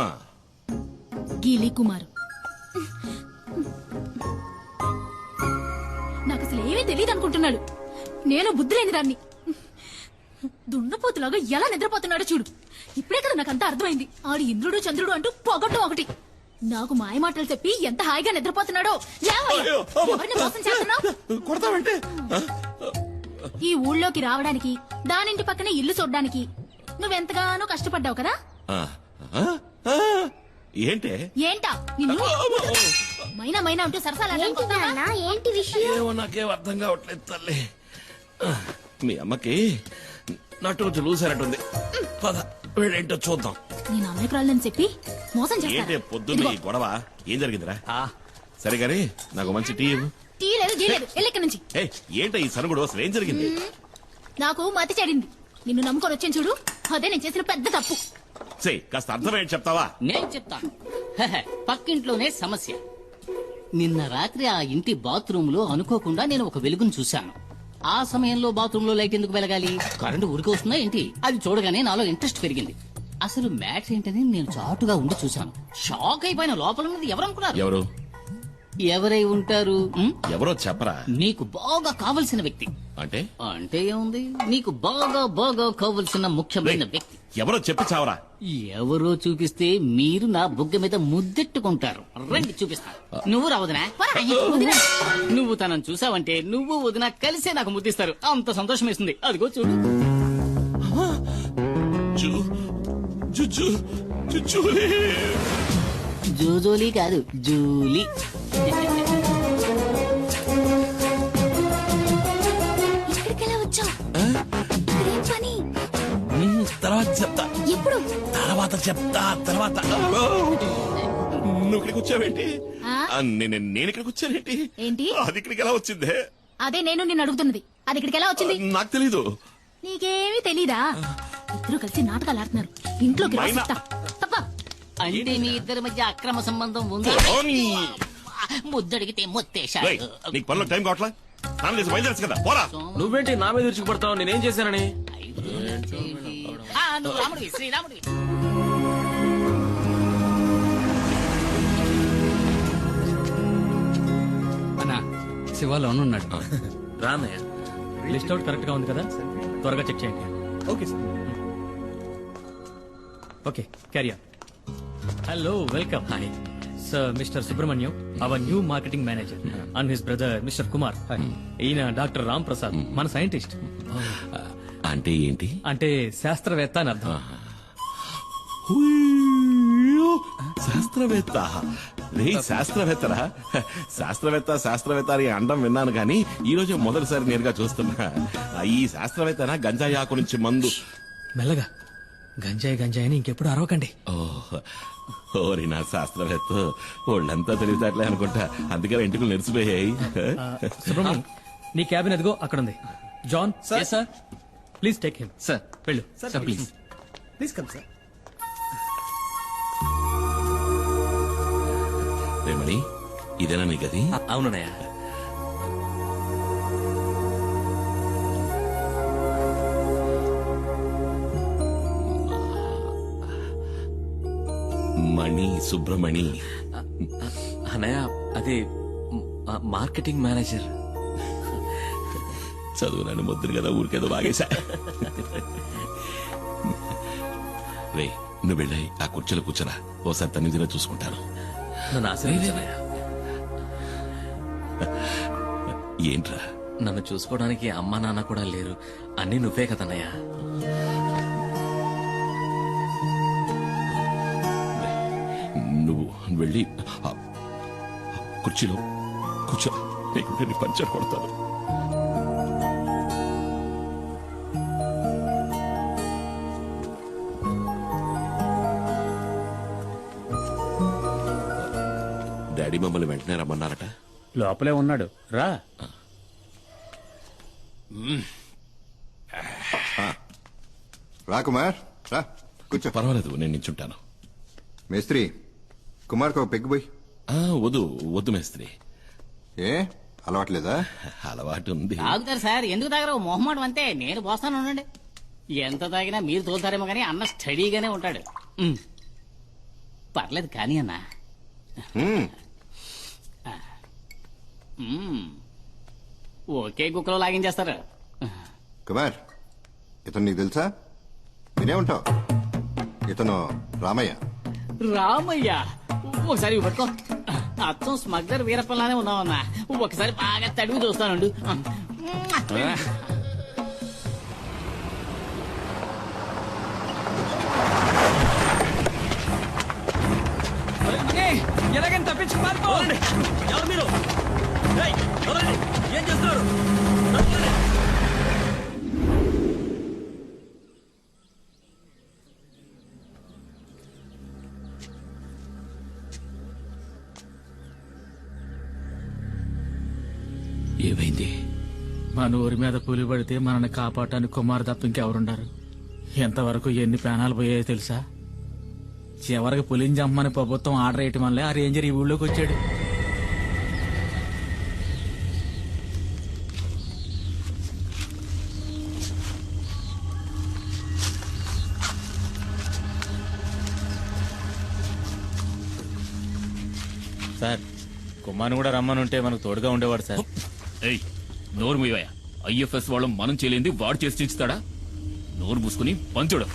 గీలి కుమార్ నాకు అసలు ఏమీ తెలియదు అనుకుంటున్నాడు. నేను బుద్ధి లేని దాన్ని. దున్నపోతులాగా ఎలా నిద్రపోతున్నాడో చూడు. ఇప్పుడే కదా నాకంతా అర్థమైంది. ఆడు ఇంద్రుడు చంద్రుడు అంటూ పొగట్టం ఒకటి. నాకు మాయ మాటలు చెప్పి ఎంత హాయిగా నిద్రపోతున్నాడో. లేవయ్యా, ఎవరిని మోసం చేస్తున్నావ్? ఈ ఊళ్ళోకి రావడానికి, దానింటి పక్కనే ఇల్లు చూడ్డానికి నువ్వెంతగానో కష్టపడ్డావు కదా. ఏంటే ఏంటా నిన్ను మైనా మైనా అంటూ సరసాలు ఏంటి విషయం? ఏమో నాకేం అర్థం కావట్లేదు తల్లి. మీ అమ్మకి నటు నుంచి లూసారట్టుంది. పద ఏంటో చూద్దాం. నేను అమాయకురాలని చెప్పి మోసం ఏంటి చేస్తాను. పొద్దున్న ఈ గొడవ? ఏం జరిగిందిరా? సరే గాని నాకు మంచి టీ ఇవ్వు. టీ లేదు జీ లేదు ఎల్లెక్కడి నుంచి. ఏంటో ఈ సరుగుడు అసలు ఏం జరిగింది? నాకు మతి చెడింది. నిన్ను నమ్ముకొని వచ్చాను చూడు, అదే నేను చేసిన పెద్ద తప్పు. కాస్త అర్థమేంటి చెప్తావా? నేను చెప్తాను. పక్కింట్లోనే సమస్య. నిన్న రాత్రి ఆ ఇంటి బాత్రూమ్ లో అనుకోకుండా నేను ఒక వెలుగును చూశాను. ఆ సమయంలో బాత్రూమ్ లో లైట్ ఎందుకు వెలగాలి? కరెంటు ఊరికి వస్తుందా ఏంటి? అది చూడగానే నాలో ఇంట్రెస్ట్ పెరిగింది. అసలు మ్యాటర్ ఏంటని నేను చాటుగా ఉండి చూశాను. షాక్ అయిపోయిన. లోపల ఉన్నది ఎవరనుకున్నారు? ఎవరు? ఎవరై ఉంటారు? ఎవరో చెప్పరా? నీకు బాగా కావలసిన వ్యక్తి. అంటే అంటే ఏముంది, నీకు బాగా బాగా కావలసిన ముఖ్యమైన వ్యక్తి. ఎవరో చెప్పి చావరా? ఎవరో చూపిస్తే మీరు నా బుగ్గ మీద ముద్దెట్టుకుంటారు. రండి చూపిస్తా. నువ్వు రా వదినా. నువ్వు తనను చూసావంటే నువ్వు వదినా కలిసే నాకు ముద్దిస్తారు. అంత సంతోషం వేస్తుంది. అదిగో చూడు. జోజోలీ కాదు, జూలీ. ఇక్కడికెలా వచ్చావు? ఏం పని? తర్వాత చెప్తా. ఎప్పుడు? తర్వాత చెప్తా. తర్వాత నువ్వు ఇక్కడికి వచ్చావేంటి? నేను ఇక్కడికి వచ్చానేంటి? ఏంటి? అది ఇక్కడికి ఎలా వచ్చిందే? అదే నేను నిన్ను అడుగుతున్నది. అది ఇక్కడికి ఎలా వచ్చింది? నాకు తెలీదు. నీకేమీ తెలీదా? ఇద్దరు కలిసి నాటకాలు ఆడుతున్నారు. ఇంట్లోకి రా చెప్తా. తప్ప. అంటే మీ ఇద్దరి మధ్య అక్రమ సంబంధం ఉంది. ముద్దడిగితే మొత్తేశాడు. నీకు పనిలో టైం కావట్లా? నాన్న చేసి బయలుదేరచ్చు కదా, పోరా. నువ్వేంటి నా మీద విరుచుకుపడతావు? నేనేం చేశానని? నువ్వు రాముడివి, శ్రీరాముడివి. అన్నా శివాలోనే ఉన్నాడు. రానయ్య. లిస్ట్ అవుట్ కరెక్ట్ గా ఉంది కదా? త్వరగా చెక్ చేయండి. Okay sir. Okay, carry on. Hello, welcome. Hi sir, mister Subrahmanyam, our new marketing manager, and his brother mister Kumar. ఈయన డాక్టర్ రామ్ ప్రసాద్, మన సైంటిస్ట్. అంటే ఏంటి? అంటే శాస్త్రవేత్త అని అర్థం. శాస్త్రవేత్త? శాస్త్రవేత్తరా? శాస్త్రవేత్త అని అండం విన్నాను కానీ ఈ రోజు మొదటిసారి నేరుగా చూస్తున్నా. ఈ శాస్త్రవేత్తనా గంజాయి ఆకు నుంచి మందు? మెల్లగా. గంజాయి అని ఇంకెప్పుడు అరవకండి. ఓరి నా శాస్త్రవేత్త, వాళ్ళంతా తెలివితేటలే అనుకుంటా, అందుకే ఇంటికి నెరిసిపోయాయి. సుబ్రహ్మణ్యం, నీ క్యాబిన్ ఎదుగో అక్కడ ఉంది. John sir, please take him. Sir వెళ్ళు. Sir please. Please come sir. Remani, ఇదేనా నీ గది? అవునన్నయ్య. మణి, సుబ్రమణి. అన్నయ్య, అది మార్కెటింగ్ మేనేజర్. చదువు నన్ను ముద్దురు కదా, ఊరికేదో బాగేశా. రే, నువ్వు వెళ్ళాయి ఆ కుర్చీలో కూర్చోరా. ఓసారి తన్ని చూసుకుంటాను. నన్ను ఆశీర్వదించన్నయ్య. ఏంట్రా? నన్ను చూసుకోవడానికి అమ్మా నాన్న కూడా లేరు. అన్నీ నువ్వే కదన్నయ్య. నువ్వు వెళ్ళి కుర్చీలో కూర్చో, నేను పంచర్ కొడతాను. డాడీ మమ్మల్ని వెంటనే రమ్మన్నారట. లోపలే ఉన్నాడు, రా. రా కుమార్, రా కూర్చో. పర్వాలేదు, నేను నించుంటాను. మేస్త్రి, కుమార్కి ఒక పెగ్గు పోయి. వద్దు మేస్త్రి. ఏ అలవాట్లేదా? అలవాటు ఉంది. తాగుతారు సార్, ఎందుకు తాగరు? మొహమాటం అంతే. నేను పోస్తాను, ఉండండి. ఎంత తాగినా మీరు తోలుతారేమో కానీ అన్న స్టడీగానే ఉంటాడు. పర్లేదు కానీ అన్న. ఒకే కుక్కలో లాగించేస్తారు. కుమార్, ఇతను నీకు తెలుసా? వినే ఉంటావు. ఇతను రామయ్య. రామయ్య? ఒకసారి పట్టుకో. అచ్చం స్మగ్లర్ వీరప్పలానే ఉన్నావన్నా. ఒకసారి బాగా తడివి చూస్తానండు. ఎలాగైనా తప్పించుకు పారిపో. ఎవరు మీరు? ఏయ్, వదలండి. ఏం చేస్తున్నారు? ఏమైంది? మన ఊరి మీద పులి పడితే మనల్ని కాపాడటానికి కుమార్ తప్ప ఇంకెవరుండారు? ఎంతవరకు ఎన్ని ప్రాణాలు పోయాయో తెలుసా? చివరికి పులిని చంపమని ప్రభుత్వం ఆర్డర్ వేయటం వల్లే ఆ రేంజర్ ఈ ఊళ్ళోకి వచ్చాడు. సార్ కుమార్ని కూడా రమ్మని ఉంటే మనకు తోడుగా ఉండేవాడు సార్. ఏయ్, నోరు మూయవయ్యా. ఐఎఫ్ఎస్ వాళ్ళు మనం చేయలేంది వాడు చేసి ఇస్తాడా? నోరు మూసుకుని పంచుడు.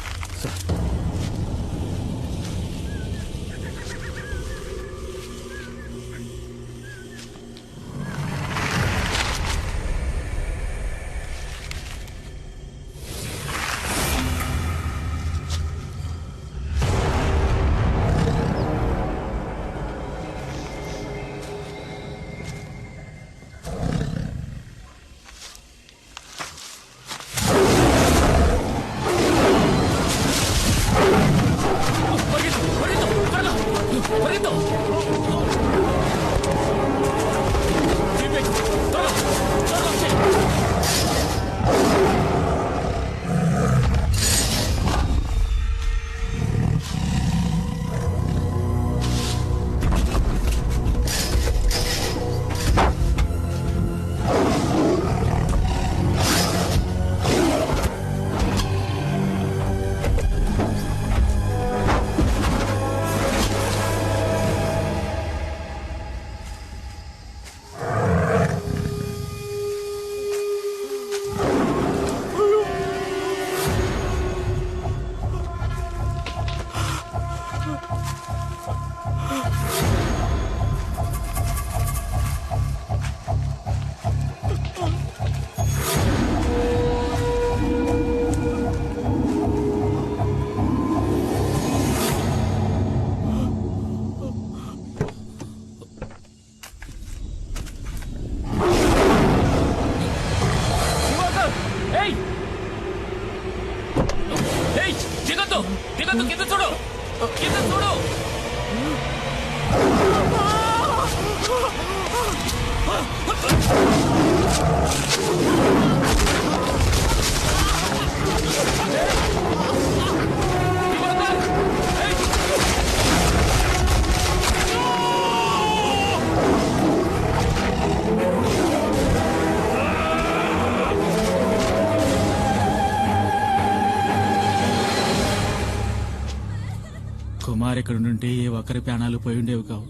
కుమార్ ఇక్కడ నుండి ఏ ఒక్కరి ప్రాణాలు పోయి ఉండేవి కావు.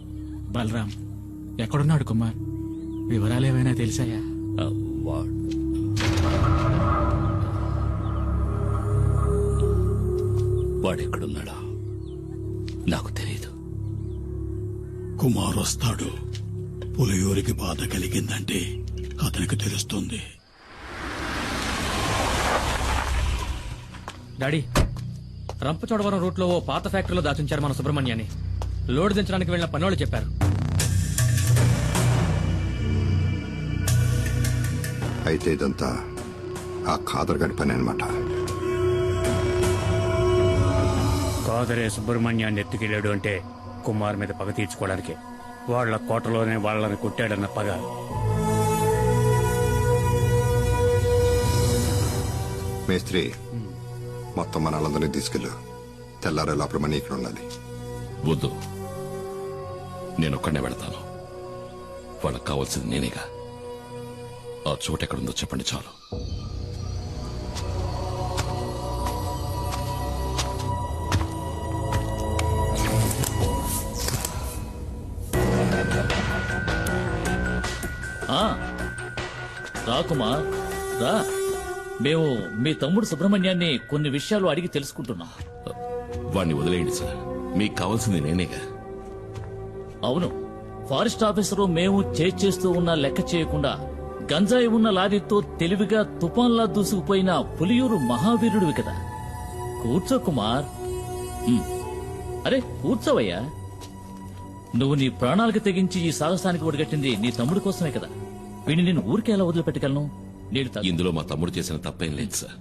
బలరాం ఎక్కడున్నాడు కుమార్? వివరాలు ఏమైనా తెలిసాయా? వాడెక్కడున్నాడా నాకు తెలియదు. కుమార్ వస్తాడు. పులియూరికి బాధ కలిగిందంటే అతనికి తెలుస్తుంది. డాడీ, రంపచోడవరం రూట్ లో ఓ పాత ఫ్యాక్టరీలో దాచుంచారు మన సుబ్రహ్మణ్యాన్ని. లోడ్ దించడానికి వెళ్లిన పనోళ్ళు చెప్పారు. అయితే ఇదంతా ఆ ఖాదర్ గడి పని అనమాట. కాదరే సుబ్రహ్మణ్యాన్ని ఎత్తుకెళ్ళాడు అంటే కుమార్ మీద పగ తీర్చుకోవడానికి. వాళ్ల కోటలోనే వాళ్ళని కొట్టాడన్న పగ. మేస్త్రి, మొత్తం మన వాళ్ళందరినీ తీసుకెళ్ళు. తెల్లారే లోపల మనీ ఇక్కడ ఉండాలి. వద్దు, నేనొక్కడనే వెళతాను. వాళ్ళకి కావాల్సింది నేనేగా. ఆ చోటు ఎక్కడుందో చెప్పండి చాలు. రా కుమార్ రా. మేము మీ తమ్ముడు సుబ్రహ్మణ్యాన్ని కొన్ని విషయాలు అడిగి తెలుసుకుంటున్నాం. వాణ్ణి వదిలేయండి సార్, మీకు కావాల్సింది నేనేగా. అవును, ఫారెస్ట్ ఆఫీసరు మేము చేస్తూ ఉన్న లెక్క చేయకుండా గంజాయి ఉన్న లారీతో తెలివిగా తుఫాన్లా దూసుకుపోయిన పులియూరు మహావీరుడివి కదా. కూర్చో కుమార్. అరే కూర్చోవయ్యా. నువ్వు నీ ప్రాణాలకు తెగించి ఈ సాహసానికి ఒడిగట్టింది నీ తమ్ముడి కోసమే కదా. వీడిని నేను ఊరికే ఎలా వదిలిపెట్టగలను? ఇందులో మా తమ్ముడు చేసిన తప్పేం లేదు సార్.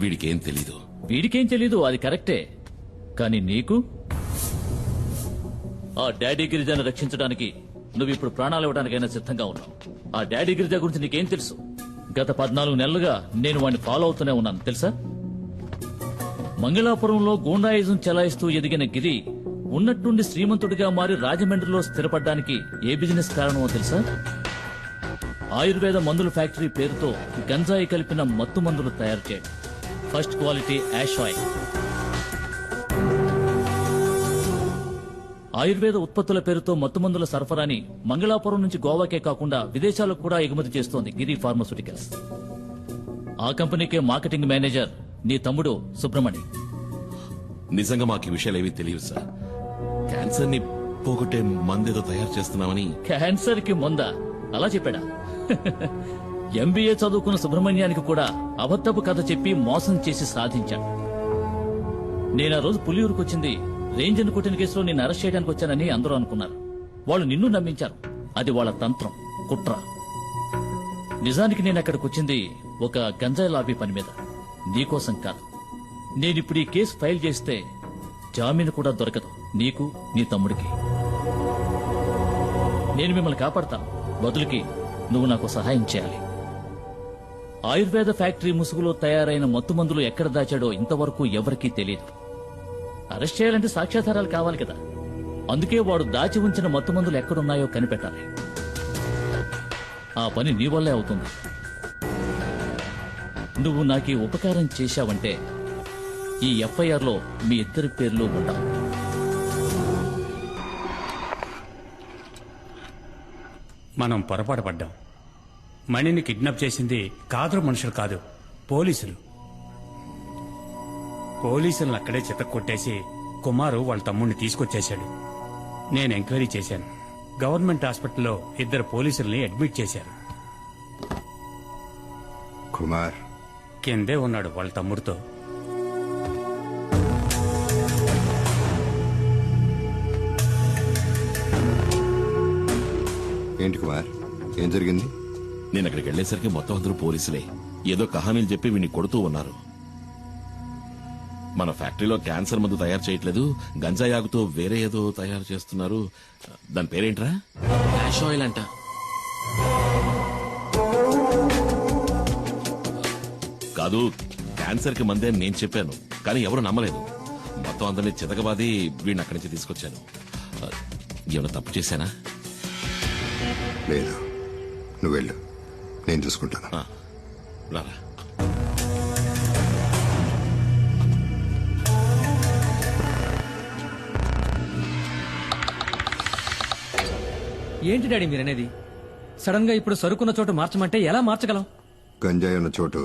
వీడికేం తెలీదు. వీడికేం తెలీదు, అది కరెక్టే. కానీ నీకు ఆ డాడీ గిరిజాను రక్షించడానికి నువ్వు ఇప్పుడు ప్రాణాలు ఇవ్వడానికైనా సిద్ధంగా ఉన్నావు. ఆ డాడీ గిరిజా గురించి నీకేం తెలుసు? గత 14 నెలలుగా నేను వాడిని ఫాలో అవుతూనే ఉన్నాను తెలుసా. మంగళాపురంలో గూండాయిజం చెలాయిస్తూ ఎదిగిన గిరి ఉన్నట్టుండి శ్రీమంతుడిగా మారి రాజమండ్రిలో స్థిరపడ్డానికి ఏ బిజినెస్ కారణమో తెలుసా? ఆయుర్వేద మందుల ఫ్యాక్టరీ పేరుతో గంజాయి కలిపిన మత్తు మందులు తయారు చేయడం. First quality hash oil. Ayurveda ఉత్పత్తుల పేరుతో మత్తుమందుల సరఫరాని మంగళాపురం నుంచి గోవాకే కాకుండా విదేశాలకు కూడా ఎగుమతి చేస్తోంది గిరి ఫార్మాస్యూటికల్స్. ఆ కంపెనీకే మార్కెటింగ్ మేనేజర్ నీ తమ్ముడు సుబ్రమణి. నిజంగా మాకు ఈ విషయాలు ఏవీ తెలియదు సార్. క్యాన్సర్ ని పోగొట్టే మందేదో తయారు చేస్తున్నామని. క్యాన్సర్ కి ముందా అలా చెప్పాడా? ఎంబీఏ చదువుకున్న సుబ్రహ్మణ్యానికి కూడా అబద్ధపు కథ చెప్పి మోసం చేసి సాధించాడు. నేను ఆ రోజు పులియూరుకు వచ్చింది రేంజర్ కొట్టిన కేసులో నిన్ను అరెస్ట్ చేయడానికి వచ్చానని అందరూ అనుకున్నారు. వాళ్ళు నిన్ను నమ్మించారు. అది వాళ్ళ తంత్రం, కుట్ర. నిజానికి నేను అక్కడికి వచ్చింది ఒక గంజాయి లాబీ పని మీద, నీకోసం కాదు. నేనిప్పుడు ఈ కేసు ఫైల్ చేస్తే జామీను కూడా దొరకదు నీకు, నీ తమ్ముడికి. నేను మిమ్మల్ని కాపాడతాను. బదులుకి నువ్వు నాకు సహాయం చేయాలి. ఆయుర్వేద ఫ్యాక్టరీ ముసుగులో తయారైన మత్తుమందులు ఎక్కడ దాచాడో ఇంతవరకు ఎవరికీ తెలియదు. అరెస్ట్ చేయాలంటే సాక్ష్యాధారాలు కావాలి కదా. అందుకే వాడు దాచి ఉంచిన మత్తుమందులు ఎక్కడున్నాయో కనిపెట్టాలి. ఆ పని నీ వల్లే అవుతుంది. నువ్వు నాకు ఈ ఉపకారం చేశావంటే ఈ ఎఫ్ఐఆర్ లో మీ ఇద్దరి పేర్లు ఉండవు. మనం పొరపాటు పడ్డాం. మణిని కిడ్నాప్ చేసింది కాదరు మనుషులు కాదు, పోలీసులు. పోలీసులను అక్కడే చితక్కొట్టేసి కుమారు వాళ్ళ తమ్ముడిని తీసుకొచ్చేశాడు. నేను ఎంక్వైరీ చేశాను. గవర్నమెంట్ హాస్పిటల్లో 2 పోలీసుల్ని అడ్మిట్ చేశారు. కుమార్ కిందే ఉన్నాడు వాళ్ళ తమ్ముడితో. ఏంటి కుమార్, ఏం జరిగింది? నేను అక్కడికి వెళ్లేసరికి మొత్తం అందరూ పోలీసులే. ఏదో కహానీలు చెప్పి వీడిని కొడుతూ ఉన్నారు. మన ఫ్యాక్టరీలో క్యాన్సర్ మందు తయారు చేయట్లేదు, గంజాయి ఆగుతో వేరే ఏదో తయారు చేస్తున్నారు. దాని పేరేంట్రా? యాష్ ఆయిల్ అంట. కాదు, క్యాన్సర్ కి మందే నేను చెప్పాను, కానీ ఎవరు నమ్మలేదు. మొత్తం అందరినీ చితకబాది వీడిని అక్కడి నుంచి తీసుకొచ్చాను. ఏమైనా తప్పు చేశానా? లేదు, నువ్వు వెళ్ళు, నేను చూసుకుంటాను. రారా. ఏంటి డాడీ మీరనేది? సడన్ గా ఇప్పుడు సరుకున్న చోటు మార్చమంటే ఎలా మార్చగలం? గంజాయి ఉన్న చోటు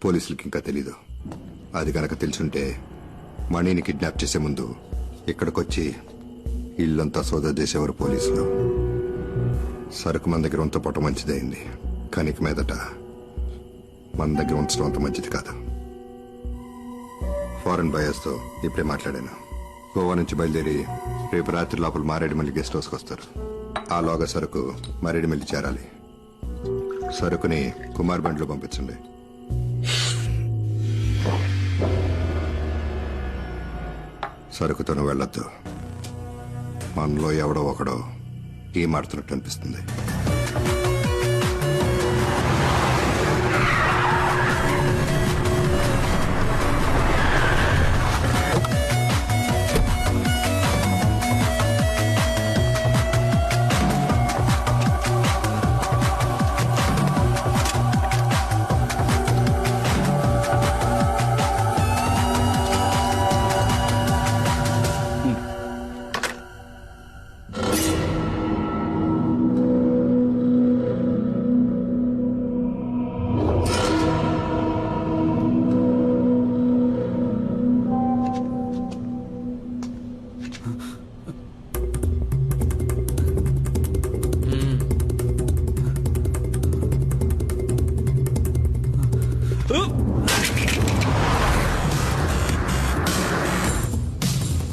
పోలీసులకి ఇంకా తెలీదు. అది గనక తెలుసుంటే మణిని కిడ్నాప్ చేసే ముందు ఇక్కడికొచ్చి ఇల్లంతా సోదా చేసేవారు పోలీసులు. సరుకు మన దగ్గర ఉంత పొట్ట మంచిదైంది, కానీ ఇక మీదట మన దగ్గర ఉంచడం అంత మంచిది కాదు. ఫారెన్ బయర్స్తో ఇప్పుడే మాట్లాడాను. గోవా నుంచి బయలుదేరి రేపు రాత్రి లోపల మారేడుమల్లి గెస్ట్ హౌస్కి వస్తారు. ఆ లోగా సరుకు మారేడుమల్లి చేరాలి. సరుకుని కుమార్ బండిలో పంపించండి. సరుకుతో వెళ్ళొద్దు. మనలో ఎవడో ఒకడో ఏమాడుతున్నట్టు అనిపిస్తుంది.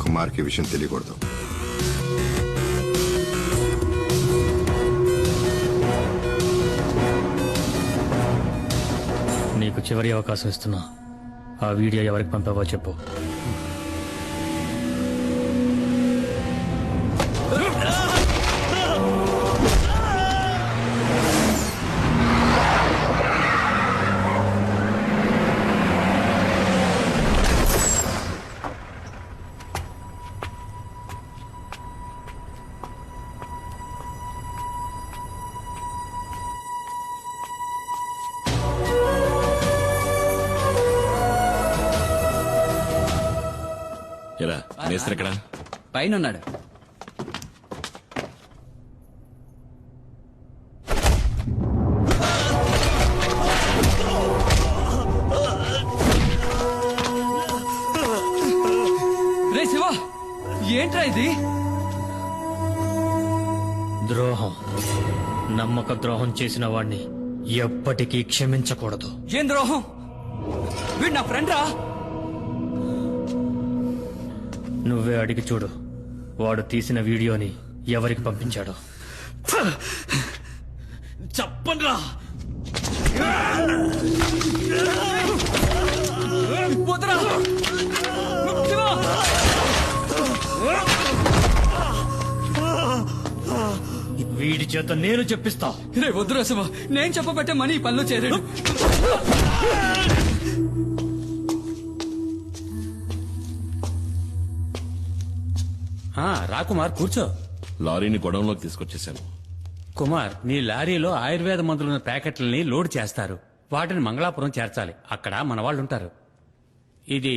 కుమార్కి విషయం తెలియకూడదు. చివరి అవకాశం ఇస్తున్నా. ఆ వీడియో ఎవరికి పంపావో చెప్పు. ఎలా మేస్త్రి ఎక్కడ? పైన ఉన్నాడు. రే శివ, ఏంట్రా ఇది? ద్రోహం. నమ్మక ద్రోహం చేసిన వాణ్ణి ఎప్పటికీ క్షమించకూడదు. ఏం ద్రోహం? వీడు నా ఫ్రెండ్ రా. నువ్వే అడిగి చూడు, వాడు తీసిన వీడియోని ఎవరికి పంపించాడో. చెప్పండ్రా. వదరా. శివ! వీడి చేత నేను చెప్పిస్తా. రే వద్దురా శివ, నేను చెప్పబట్టే మనీ ఈ పనిలో చేరాడు. రా కుమార్, కూర్చో. లారీని గొడవంలోకి తీసుకొచ్చేసాను. కుమార్, నీ లారీలో ఆయుర్వేద మందులున్న ప్యాకెట్లని లోడ్ చేస్తారు. వాటిని మంగళాపురం చేర్చాలి. అక్కడ మన వాళ్ళు ఉంటారు. ఇది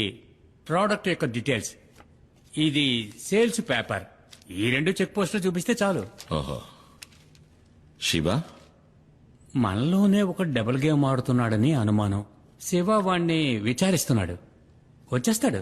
ప్రోడక్ట్ యొక్క డీటెయిల్స్, ఇది సేల్స్ పేపర్. ఈ 2 చెక్ పోస్టులు చూపిస్తే చాలు. ఓహో. శివ మనలోనే ఒక డబుల్ గేమ్ ఆడుతున్నాడని అనుమానం. శివ వాణ్ణి విచారిస్తున్నాడు. వచ్చేస్తాడు.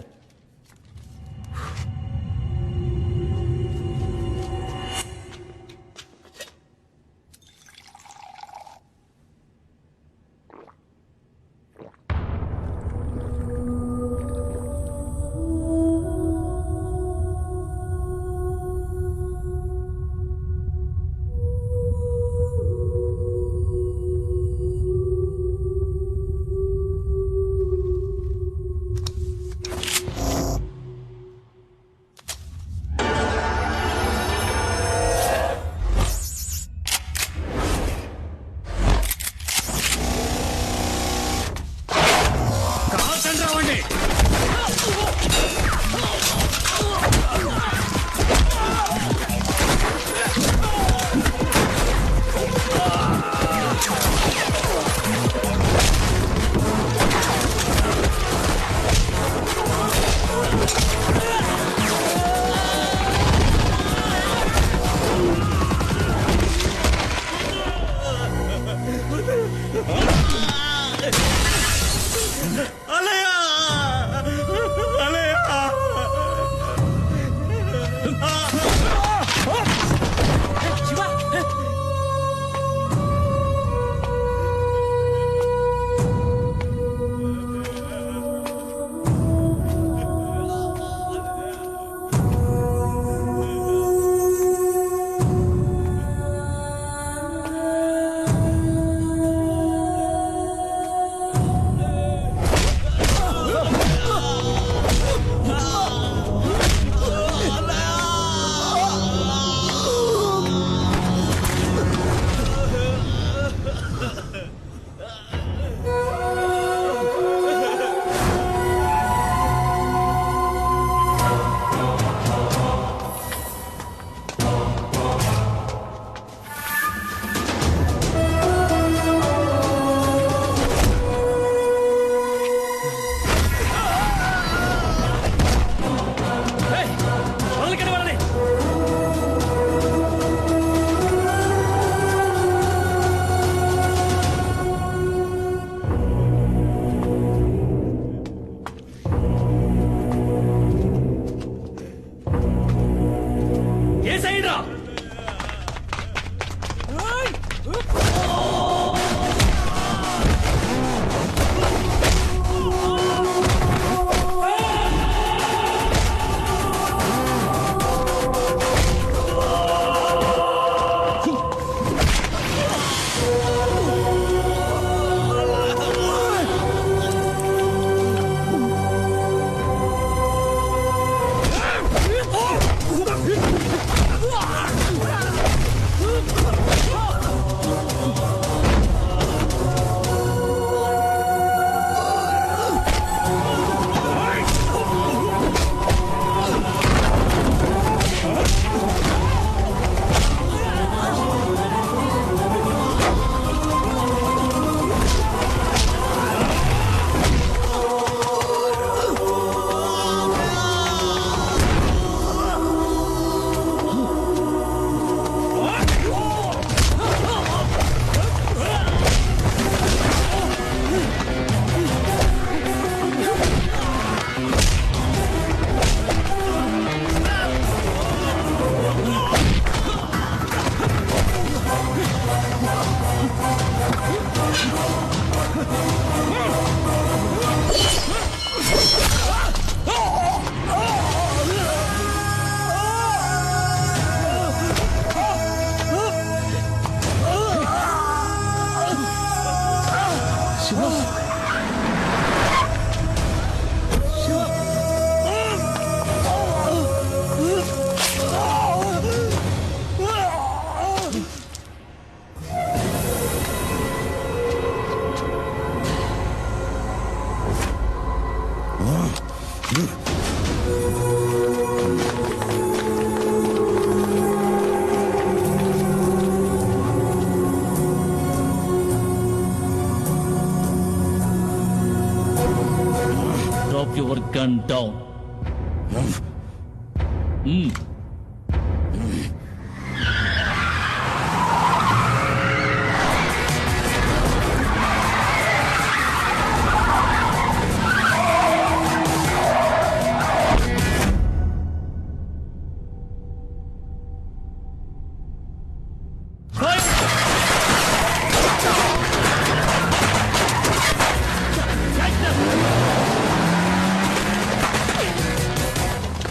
Drop your gun down.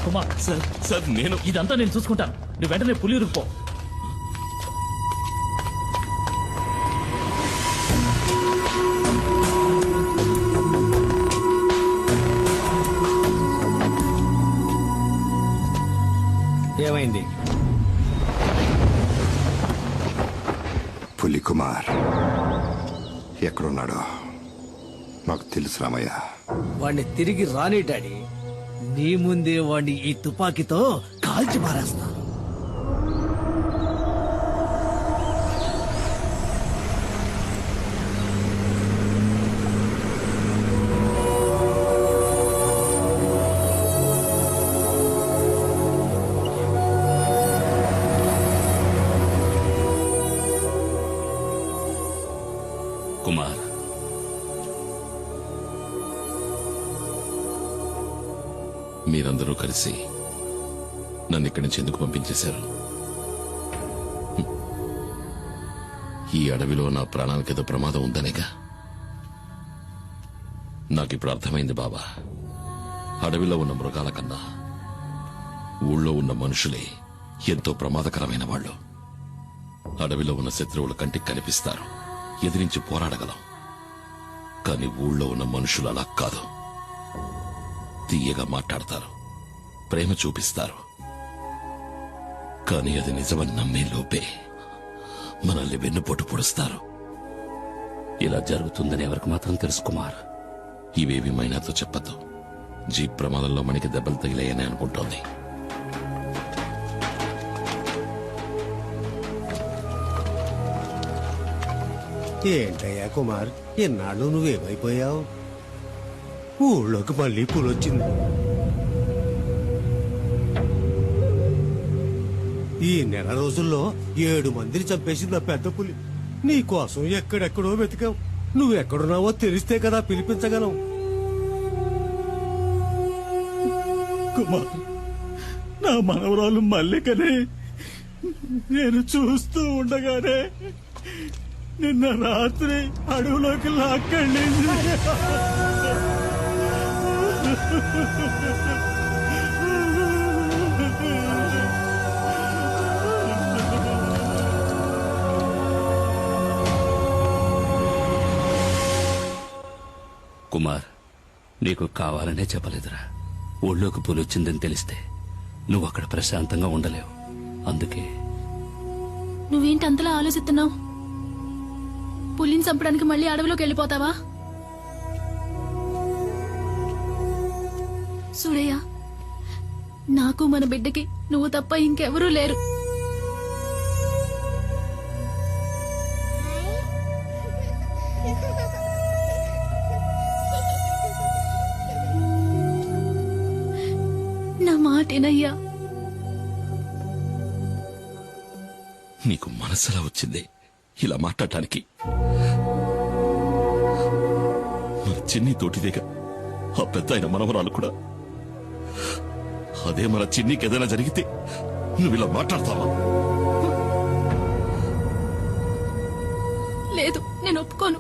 Kumar sir నేను ఇదంతా నేను చూసుకుంటాను. నువ్వు వెంటనే పులియూరుకు పో. ఏమైంది? పులి కుమార్ ఎక్కడున్నాడో నాకు తెలుసు రామయ్య. వాడిని తిరిగి రాని డాడీ. నీ ముందే వాడిని ఈ తుపాకీతో కాల్చి మారేస్తా. కుమార్, మీరందరూ కలిసి నన్ను ఇక్కడి నుంచి ఎందుకు పంపించేశారు? ఈ అడవిలో నా ప్రాణానికేదో ప్రమాదం ఉందనేగా. నాకిప్పుడు అర్థమైంది బాబా. అడవిలో ఉన్న మృగాల కన్నా ఊళ్ళో ఉన్న మనుషులే ఎంతో ప్రమాదకరమైన వాళ్ళు. అడవిలో ఉన్న శత్రువుల కంటికి కనిపిస్తారు, ఎదిరించి పోరాడగలం. కానీ ఊళ్ళో ఉన్న మనుషులు అలా కాదు. తీయగా మాట్లాడతారు, ప్రేమ చూపిస్తారు. కానీ అది నిజమని నమ్మే లోపే మనల్ని వెన్నుపోటు పొడుస్తారు. ఇలా జరుగుతుందని ఎవరికి మాత్రం తెలుసు కుమార్? ఇవేవి మైనాతో చెప్పద్దు. జీప్ ప్రమాదంలో మనకి దెబ్బలు తగిలాయని అనుకుంటోంది. ఏంటయ్యా కుమార్, ఎన్నాళ్ళు నువ్వేమైపోయావు? ఊళ్ళోకి మళ్ళీ పులొచ్చింది. ఈ నెల రోజుల్లో 7 మందిని చంపేసింది ఆ పెద్ద పులి. నీ కోసం ఎక్కడెక్కడో వెతికావు. నువ్వెక్కడున్నావో తెలిస్తే కదా పిలిపించగలం. కుమార్, నా మనవరాలు మల్లికని నేను చూస్తూ ఉండగానే నిన్న రాత్రి అడవులోకి లాక్కెళ్ళింది. కుమార్, నీకు కావాలనే చెప్పలేదురా. ఊళ్ళోకి పులి వచ్చిందని తెలిస్తే నువ్వు అక్కడ ప్రశాంతంగా ఉండలేవు. అందుకే నువ్వేంటి అంతలా ఆలోచిస్తున్నావు? పులిని చంపడానికి మళ్ళీ అడవిలోకి వెళ్ళిపోతావా? చూడయ్యా, నాకు మన బిడ్డకి నువ్వు తప్ప ఇంకెవరూ లేరు. నా మాటేనయ్యా. నీకు మనసులా వచ్చింది ఇలా మాట్లాడటానికి? మన చిన్ని తోటిదేగా ఆ పెద్ద ఆయన మనవరాలు కూడా. అదే మన చిన్నికి ఏదైనా జరిగితే నువ్వు ఇలా మాట్లాడతావా? లేదు, నేను ఒప్పుకోను.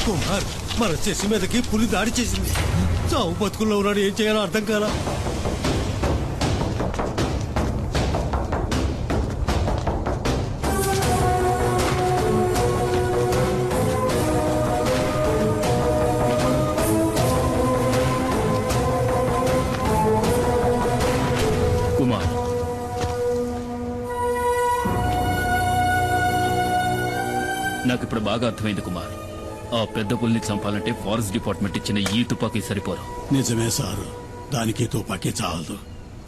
కుమార్, మన చెసి మీదకి పులి దాడి చేసింది. చావు బతుకుల్లో ఉన్నాడు, ఏం చేయాలో అర్థం కాలా. నాకిప్పుడు బాగా అర్థమైంది కుమార్. ఆ పెద్ద పులిని చంపాలంటే ఫారెస్ట్ డిపార్ట్మెంట్ ఇచ్చిన ఈ తుపాకీ సరిపోరు. నిజమే సారు, దానికి తుపాకీ చాలదు.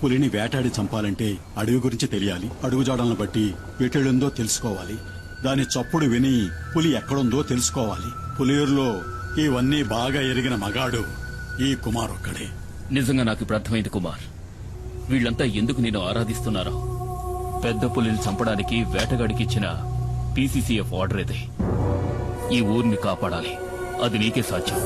పులిని వేటాడి చంపాలంటే అడవి గురించి తెలియాలి, అడుగుజాడలను బట్టి ఎటెళ్ళుందో తెలుసుకోవాలి, దాని చప్పుడు విని పులి ఎక్కడుందో తెలుసుకోవాలి. పులియూరులో ఇవన్నీ బాగా ఎరిగిన మగాడు ఈ కుమార్ ఒక్కడే. నిజంగా నాకు ఇప్పుడు అర్థమైంది కుమార్. వీళ్ళంతా ఎందుకు నేను ఆరాధిస్తున్నారో. పెద్ద పులిని చంపడానికి వేటగాడికి ఇచ్చిన పీసీసీఎఫ్ ఆర్డర్ ఇది. ఈ ఊరిని కాపాడాలి, అది నీకే సాధ్యం.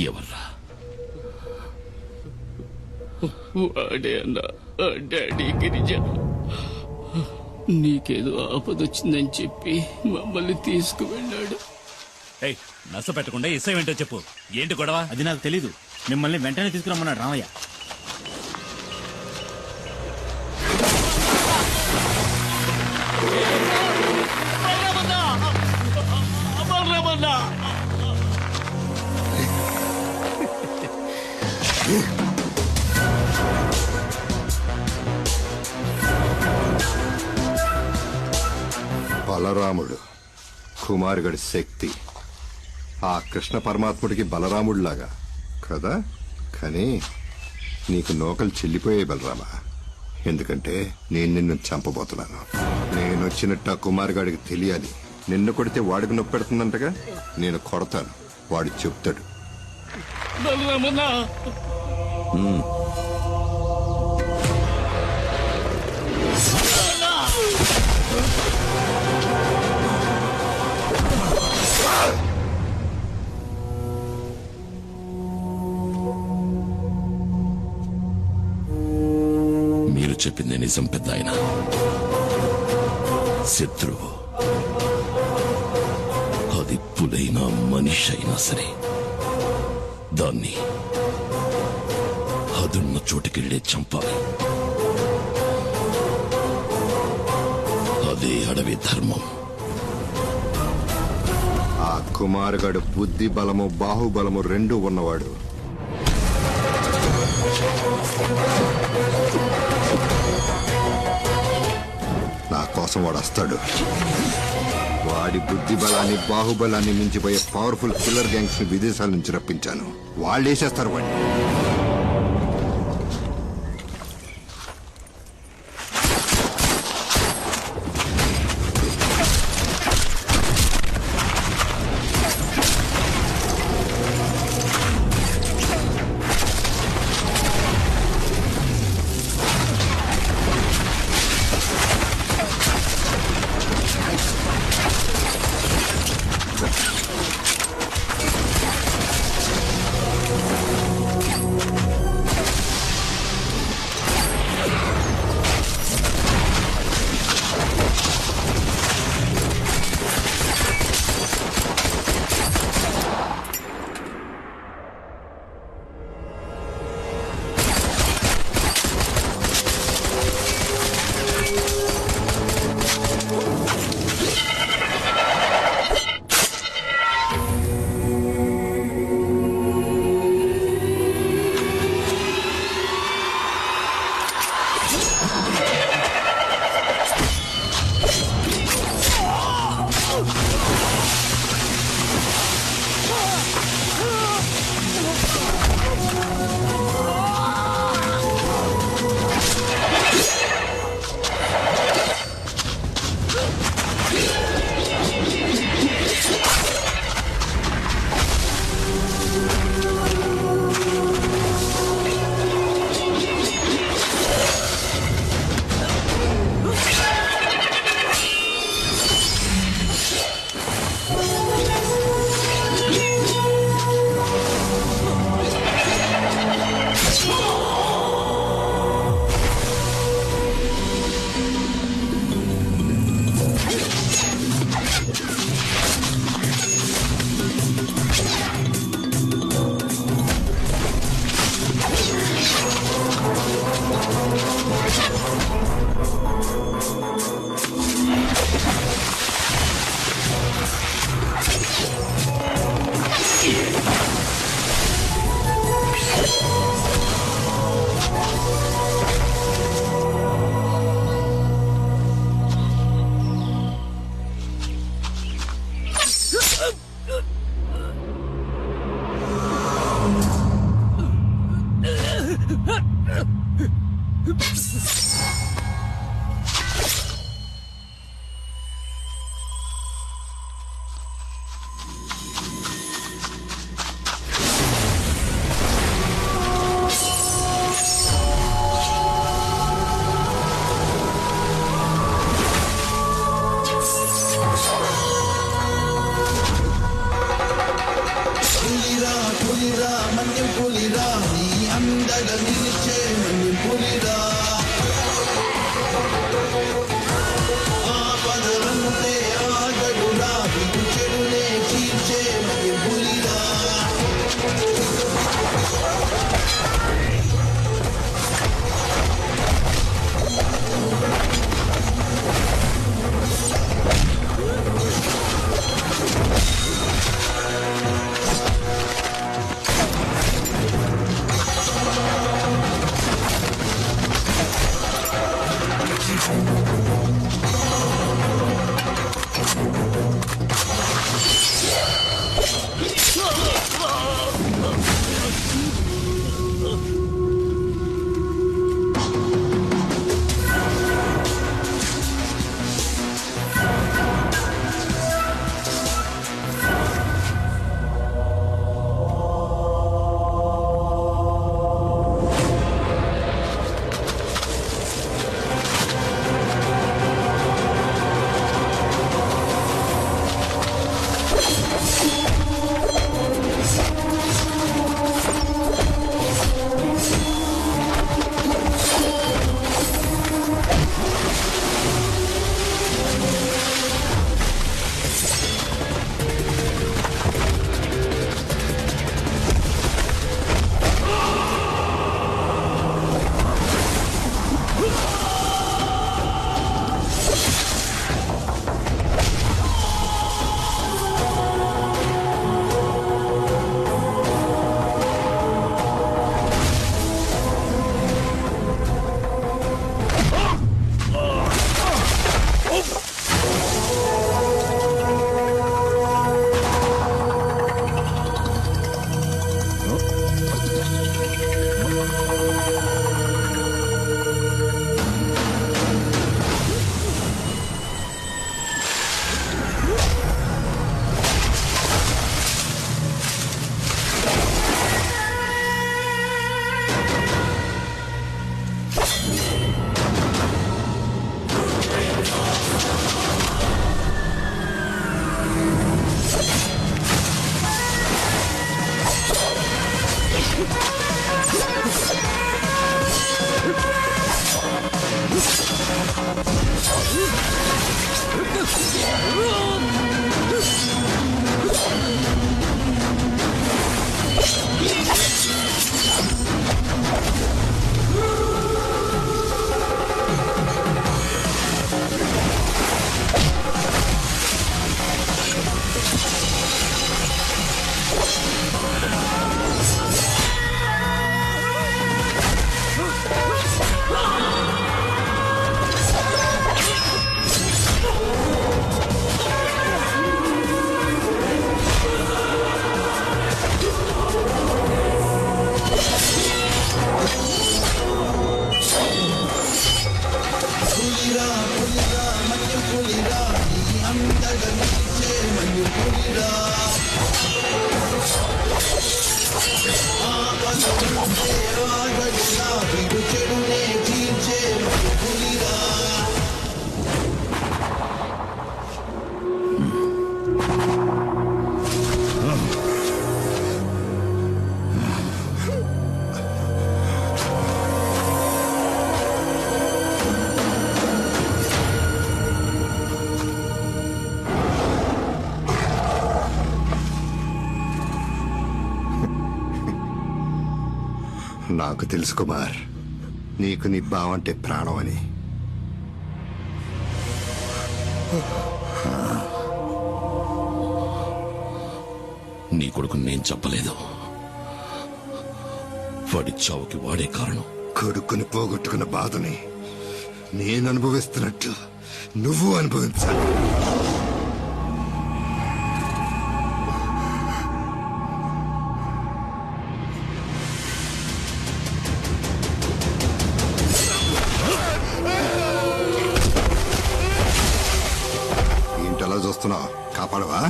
ఎవర్రా? వాడే అన్న డాడీ గిరిజ. నీకేదో ఆపదొచ్చిందని చెప్పి మమ్మల్ని తీసుకువెళ్ళాడు. ఏయ్, నస పెట్టకుండా ఇష్టం ఏంటో చెప్పు. ఏంటి గొడవ? అది నాకు తెలీదు. మిమ్మల్ని వెంటనే తీసుకురమ్మన్నాడు రామయ్య. బలరాముడు కుమారుగడి శక్తి ఆ కృష్ణ పరమాత్ముడికి బలరాముడిలాగా కదా. కానీ నీకు నోకలు చెల్లిపోయాయి బలరామా. ఎందుకంటే నేను నిన్ను చంపబోతున్నాను. నేనొచ్చినట్టు ఆ కుమారుగాడికి తెలియాలి. నిన్ను కొడితే వాడికి నొప్పి పెడుతుందంటగా. నేను కొడతాను, వాడు చెప్తాడు. మీరు చెప్పింది నిజం పెద్ద ఆయన. శత్రువు అది పులైనా మనిషి అయినా సరే దాన్ని అదున్న చోటుకెళ్లే చంపాలి. అదే అడవి ధర్మం. ఆ కుమారుగాడు బుద్ధి బలము బాహుబలము రెండూ ఉన్నవాడు. నా కోసం వాడు వస్తాడు. వాడి బుద్ధి బలాన్ని బాహుబలాన్ని మించిపోయే పవర్ఫుల్ కిల్లర్ గ్యాంగ్స్ ని విదేశాల నుంచి రప్పించాను. వాళ్ళు వేసేస్తారు వాడిని. అండగా నిలిచే మన్ను పులిరా ఆపదలంటే ఆగడురా నీకు చెడునే చీల్చే మన్ను పులిరా నాకు తెలుసు కుమార్, నీకు నీ బావంటే ప్రాణం అని. నీ కొడుకు నేను చెప్పలేదు, వాడి చావుకి వాడే కారణం. కొడుకుని పోగొట్టుకున్న బాధని నేను అనుభవిస్తున్నట్టు నువ్వు అనుభవించాలి. ఏంటలా చూస్తున్నావు? కాపాడవా?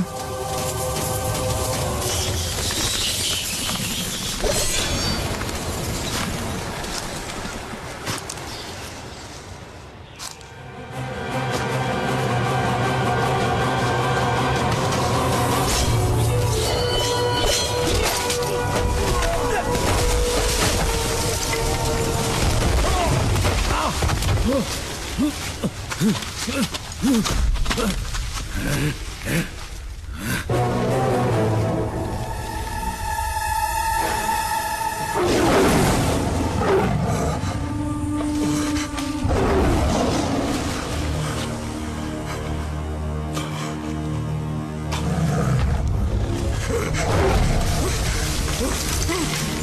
ఆ